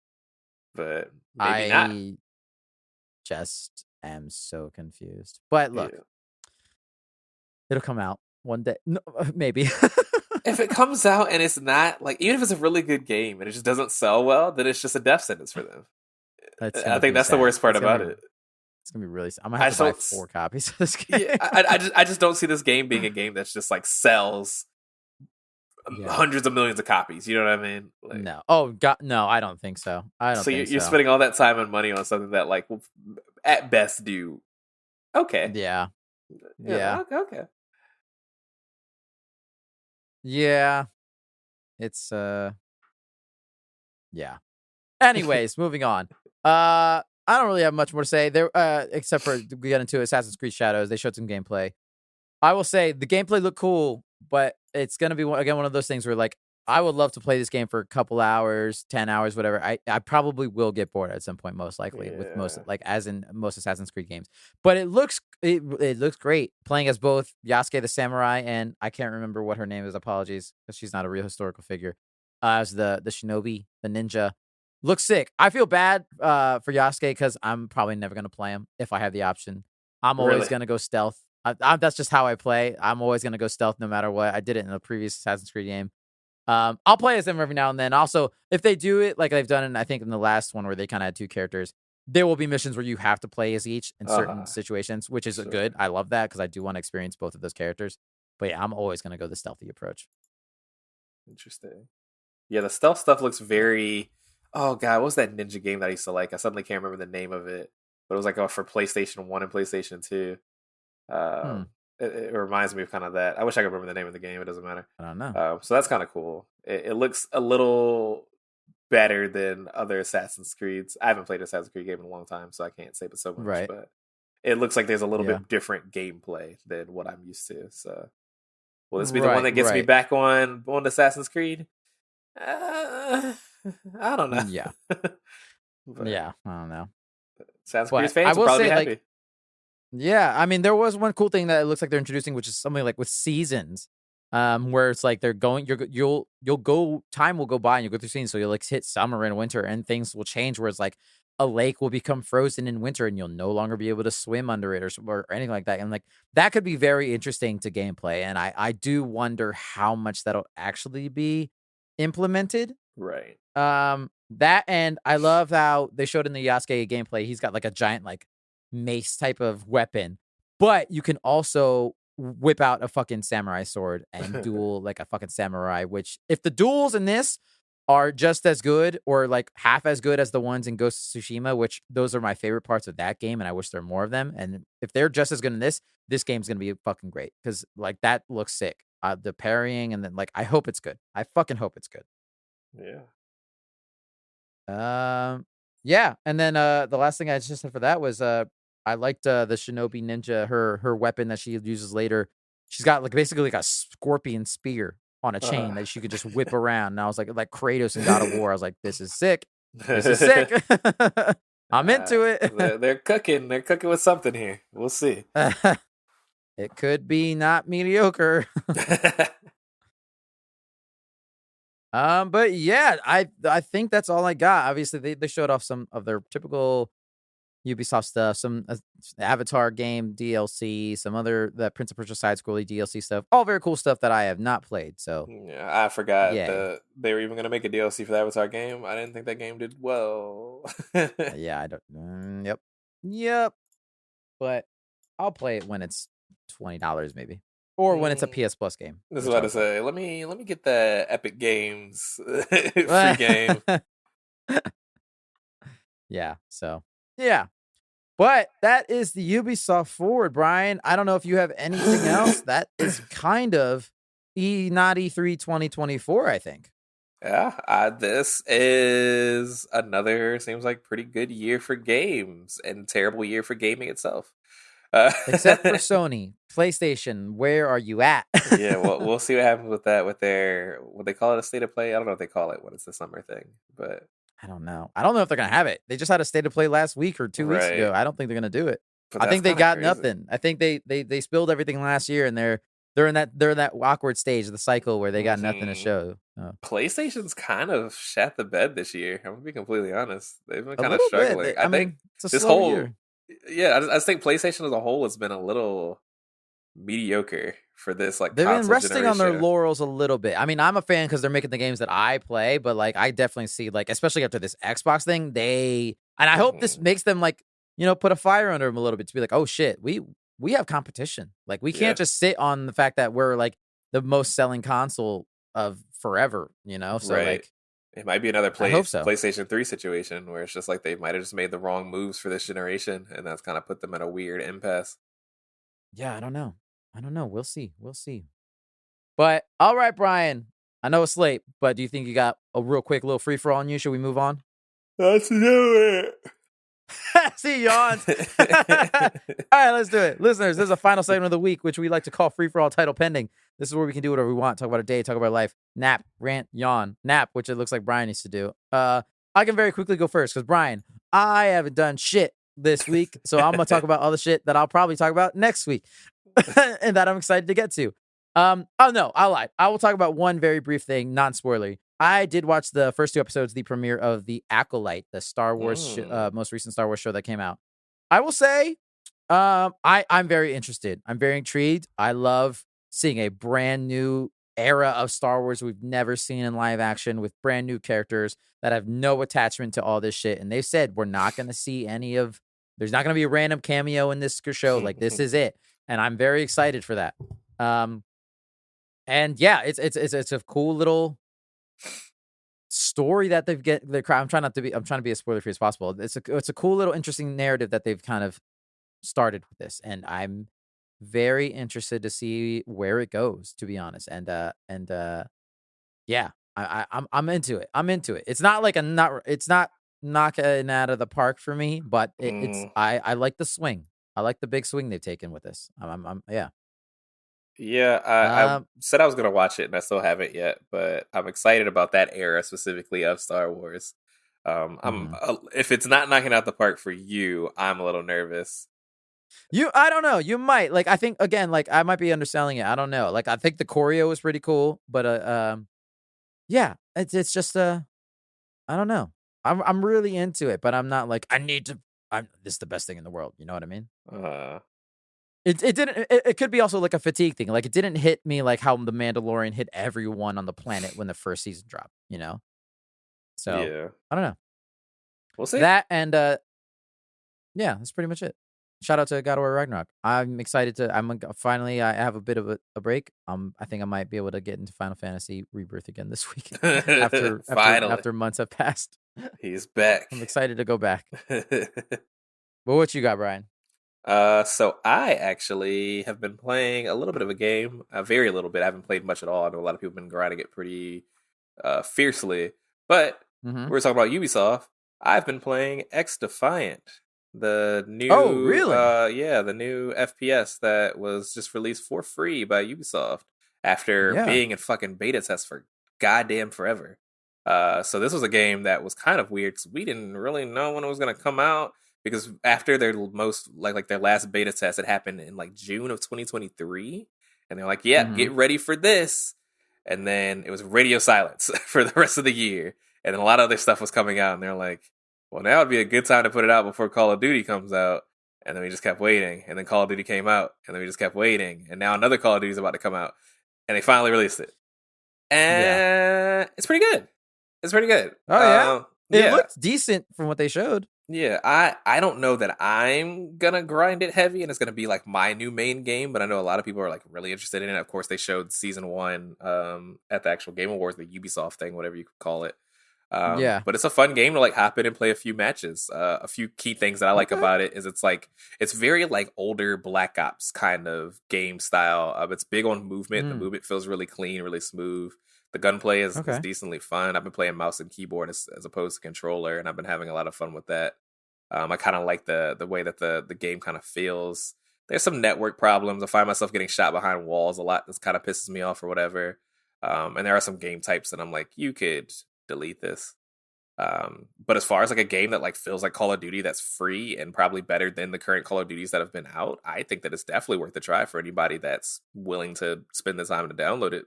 But maybe not. I just am so confused. But look, it'll come out one day. No, maybe. If it comes out and it's not, like, even if it's a really good game and it just doesn't sell well, then it's just a death sentence for them. I think that's the worst part about it. It's gonna be really. I'm gonna have to buy 4 copies of this game. Yeah, I just don't see this game being a game that's just like sells hundreds of millions of copies. You know what I mean? Like, no. Oh God, no. I don't think so. I don't. So you're spending all that time and money on something that, like, will at best do okay. Yeah. Okay. Yeah. It's yeah. Anyways, moving on. I don't really have much more to say there, except for we got into Assassin's Creed Shadows. They showed some gameplay. I will say the gameplay looked cool, but it's gonna be one of those things where, like, I would love to play this game for a couple hours, 10 hours, whatever. I probably will get bored at some point, most likely, with most, like, as in most Assassin's Creed games. But it looks great playing as both Yasuke the samurai and I can't remember what her name is. Apologies, because she's not a real historical figure. As the shinobi, the ninja. Looks sick. I feel bad for Yasuke because I'm probably never going to play him if I have the option. I'm always going to go stealth. That's just how I play. I'm always going to go stealth no matter what. I did it in the previous Assassin's Creed game. I'll play as them every now and then. Also, if they do it like they've done in, I think, in the last one where they kind of had 2 characters, there will be missions where you have to play as each in certain situations, which is good. I love that because I do want to experience both of those characters. But yeah, I'm always going to go the stealthy approach. Interesting. Yeah, the stealth stuff looks very... Oh God, what was that ninja game that I used to like? I suddenly can't remember the name of it, but it was like for PlayStation 1 and PlayStation 2. It reminds me of kind of that. I wish I could remember the name of the game. It doesn't matter. I don't know. So that's kind of cool. It looks a little better than other Assassin's Creeds. I haven't played an Assassin's Creed game in a long time, so I can't say so much. Right. But it looks like there's a little bit different gameplay than what I'm used to. So will this be the one that gets me back on Assassin's Creed? I don't know. Yeah. Yeah, I don't know. Assassin's Creed But fans I will will probably say, be happy. yeah, I mean, there was one cool thing that it looks like they're introducing, which is something like with seasons, where it's like they're going, you'll go, time will go by and you'll go through seasons, so you'll like hit summer and winter, and things will change. Where it's like a lake will become frozen in winter, and you'll no longer be able to swim under it or anything like that. And like that could be very interesting to gameplay, and I do wonder how much that'll actually be implemented. Right. That, and I love how they showed in the Yasuke gameplay, he's got like a giant like mace type of weapon, but you can also whip out a fucking samurai sword and duel like a fucking samurai, which if the duels in this are just as good or like half as good as the ones in Ghost of Tsushima, which those are my favorite parts of that game, and I wish there were more of them. And if they're just as good in this game's gonna be fucking great because like that looks sick. The parrying, and then like I hope it's good. I fucking hope it's good. Yeah. Yeah, and then the last thing I just said for that was I liked the Shinobi Ninja, her weapon that she uses later. She's got like basically like a scorpion spear on a chain that she could just whip around. And I was like Kratos in God of War. I was like, this is sick. This is sick. I'm into it. They're cooking. They're cooking with something here. We'll see. It could be not mediocre. But yeah, I think that's all I got. Obviously, they showed off some of their typical Ubisoft stuff, some Avatar game DLC, some other the Prince of Persia side scrolly DLC stuff. All very cool stuff that I have not played. So yeah, I forgot yeah, they were even going to make a DLC for the Avatar game. I didn't think that game did well. yeah, I don't. Yep. But I'll play it when it's $20 maybe, or when it's a PS Plus game. This is what I say. Let me get the Epic Games free game. Yeah. So yeah. But that is the Ubisoft Forward, Brian. I don't know if you have anything else. That is kind of not E3 2024, I think. Yeah, this is another, seems like pretty good year for games and terrible year for gaming itself. Except for Sony, PlayStation, where are you at? Yeah, well, we'll see what happens with that, with their, what they call it, a state of play. I don't know what they call it when it's the summer thing, but I don't know. I don't know if they're gonna have it. They just had a state of play last week or 2 weeks ago. I don't think they're gonna do it. But I think they got crazy. nothing. I think they spilled everything last year, and they're in that awkward stage of the cycle where they got nothing to show. Oh. PlayStation's kind of shat the bed this year. I'm gonna be completely honest. They've been kind of struggling. I think it's this whole year. Yeah, I just think PlayStation as a whole has been a little mediocre for this like they've been resting generation. On their laurels a little bit. I mean, I'm a fan because they're making the games that I play, but like I definitely see like, especially after this Xbox thing, and I hope this makes them like, put a fire under them a little bit to be like, oh shit, we have competition. Like we can't just sit on the fact that we're like the most selling console of forever, So like it might be another so. PlayStation 3 situation where it's just like they might have just made the wrong moves for this generation, and that's kind of put them at a weird impasse. Yeah, I don't know. We'll see. But all right, Brian. I know it's late, but do you think you got a real quick little free for all on you? Should we move on? Let's do it. See, yawns. All right, let's do it. Listeners, this is a final segment of the week, which we like to call free for all title pending. This is where we can do whatever we want. Talk about our day, talk about our life, nap, rant, yawn, nap, which it looks like Brian needs to do. I can very quickly go first because Brian, I haven't done shit this week. So I'm going to talk about all the shit that I'll probably talk about next week and that I'm excited to get to. Oh no, I lied. I will talk about one very brief thing, non-spoilery. I did watch the first 2 episodes, the premiere of The Acolyte, the Star Wars, most recent Star Wars show that came out. I will say, I'm very interested. I'm very intrigued. I love seeing a brand new era of Star Wars we've never seen in live action with brand new characters that have no attachment to all this shit. And they've said we're not going to see there's not going to be a random cameo in this show. Like this is it. And I'm very excited for that. And yeah, it's a cool little story that I'm trying to be as spoiler free as possible. It's a cool little interesting narrative that they've kind of started with this, and I'm very interested to see where it goes, to be honest. And yeah, I'm into it. It's not like it's not knocking out of the park for me, but it's I like the swing. I like the big swing they've taken with this. Yeah. Yeah, I said I was gonna watch it, and I still haven't yet. But I'm excited about that era specifically of Star Wars. If it's not knocking out the park for you, I'm a little nervous. I don't know. You might like. I think again, like I might be underselling it. I don't know. Like I think the choreo was pretty cool, but yeah, it's just I don't know. I'm really into it, but I'm not like I need to. This is the best thing in the world. You know what I mean? It didn't. It could be also like a fatigue thing. Like it didn't hit me like how the Mandalorian hit everyone on the planet when the first season dropped. You know? So yeah, I don't know. We'll see. That and yeah, that's pretty much it. Shout out to God of War Ragnarok. I'm excited to. Finally. I have a bit of a break. I think I might be able to get into Final Fantasy Rebirth again this week after months have passed. He's back. I'm excited to go back. But what you got, Brian? So I actually have been playing a little bit of a game, a very little bit. I haven't played much at all. I know a lot of people have been grinding it pretty fiercely. But we're talking about Ubisoft. I've been playing X Defiant. The new the new FPS that was just released for free by Ubisoft after being in fucking beta tests for goddamn forever. So this was a game that was kind of weird because we didn't really know when it was going to come out, because after their most like their last beta test, it happened in like June of 2023, and they're like, get ready for this. And then it was radio silence for the rest of the year, and then a lot of other stuff was coming out, and they're like, well, now would be a good time to put it out before Call of Duty comes out. And then we just kept waiting. And then Call of Duty came out. And then we just kept waiting. And now another Call of Duty is about to come out. And they finally released it. And it's pretty good. It's pretty good. Oh, yeah? It looked decent from what they showed. Yeah, I don't know that I'm going to grind it heavy and it's going to be like my new main game. But I know a lot of people are like really interested in it. Of course, they showed Season 1 at the actual Game Awards, the Ubisoft thing, whatever you could call it. But it's a fun game to like hop in and play a few matches. A few key things that I like about it is it's very like older Black Ops kind of game style. It's big on movement. The movement feels really clean, really smooth. The gunplay is decently fun. I've been playing mouse and keyboard as opposed to controller, and I've been having a lot of fun with that. I kind of like the way that the game kind of feels. There's some network problems. I find myself getting shot behind walls a lot. This kind of pisses me off or whatever. And there are some game types that I'm like, you could delete this. But as far as like a game that like feels like Call of Duty that's free and probably better than the current Call of Duties that have been out, I think that it's definitely worth a try for anybody that's willing to spend the time to download it.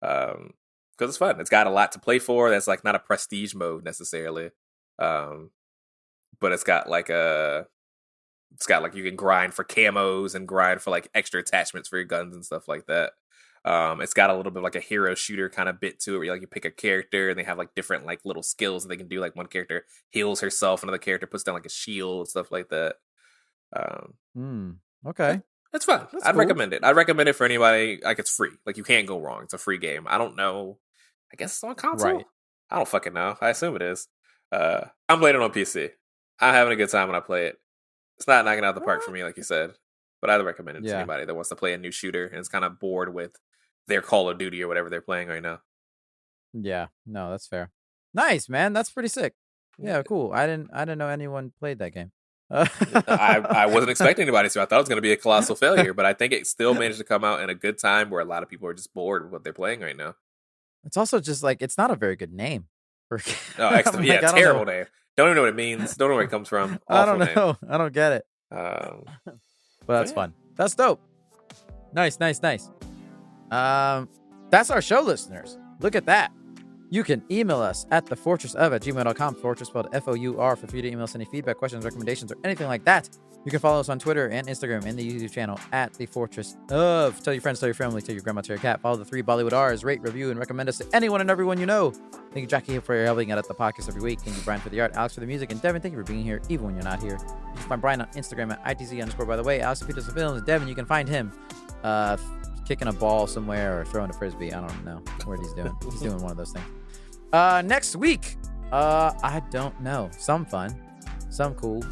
Because it's fun. It's got a lot to play for. That's like not a prestige mode necessarily. But it's got like you can grind for camos and grind for like extra attachments for your guns and stuff like that. It's got a little bit of like a hero shooter kind of bit to it where you pick a character and they have like different like little skills that they can do. Like one character heals herself, another character puts down like a shield, stuff like that. Okay. It's fun. I'd recommend it. I'd recommend it for anybody. Like it's free. Like you can't go wrong. It's a free game. I don't know. I guess it's on console. Right. I don't fucking know. I assume it is. I'm playing it on PC. I'm having a good time when I play it. It's not knocking out the park for me, like you said. But I'd recommend it to anybody that wants to play a new shooter and is kind of bored with their Call of Duty or whatever they're playing right now. Yeah, no, that's fair. Nice, man. That's pretty sick. Yeah, cool. I didn't know anyone played that game. I wasn't expecting anybody to. I thought it was going to be a colossal failure, but I think it still managed to come out in a good time where a lot of people are just bored with what they're playing right now. It's also just like it's not a very good name. Terrible name. Don't even know what it means. Don't know where it comes from. I don't know. I don't get it. But that's fun. That's dope. Nice. That's our show, listeners. Look at that. You can email us at thefortressof@gmail.com. Fortress spelled FOUR for you to email us any feedback, questions, recommendations, or anything like that. You can follow us on Twitter and Instagram and the YouTube channel at The Fortress of. Tell your friends, tell your family, tell your grandma, tell your cat. Follow the 3 Bollywood R's. Rate, review, and recommend us to anyone and everyone you know. Thank you, Jackie, for helping out at the podcast every week. Thank you, Brian, for the art. Alex for the music. And Devin, thank you for being here even when you're not here. You can find Brian on Instagram at ITZ_, by the way. Alex Peters of Films. Devin, you can find him kicking a ball somewhere or throwing a frisbee. I don't know what he's doing. He's doing one of those things. Next week, I don't know. Some fun, some cool.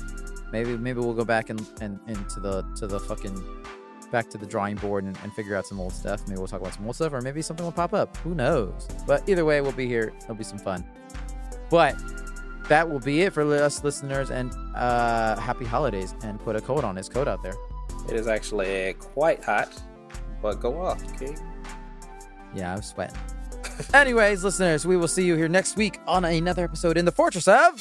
Maybe we'll go back and to the fucking back to the drawing board and figure out some old stuff. Maybe we'll talk about some old stuff, or maybe something will pop up. Who knows? But either way, we'll be here. It'll be some fun. But that will be it for us listeners. And happy holidays. And put a coat on. His coat out there. It is actually quite hot, But go off, okay? Yeah, I was sweating. Anyways, listeners, we will see you here next week on another episode in the Fortress of...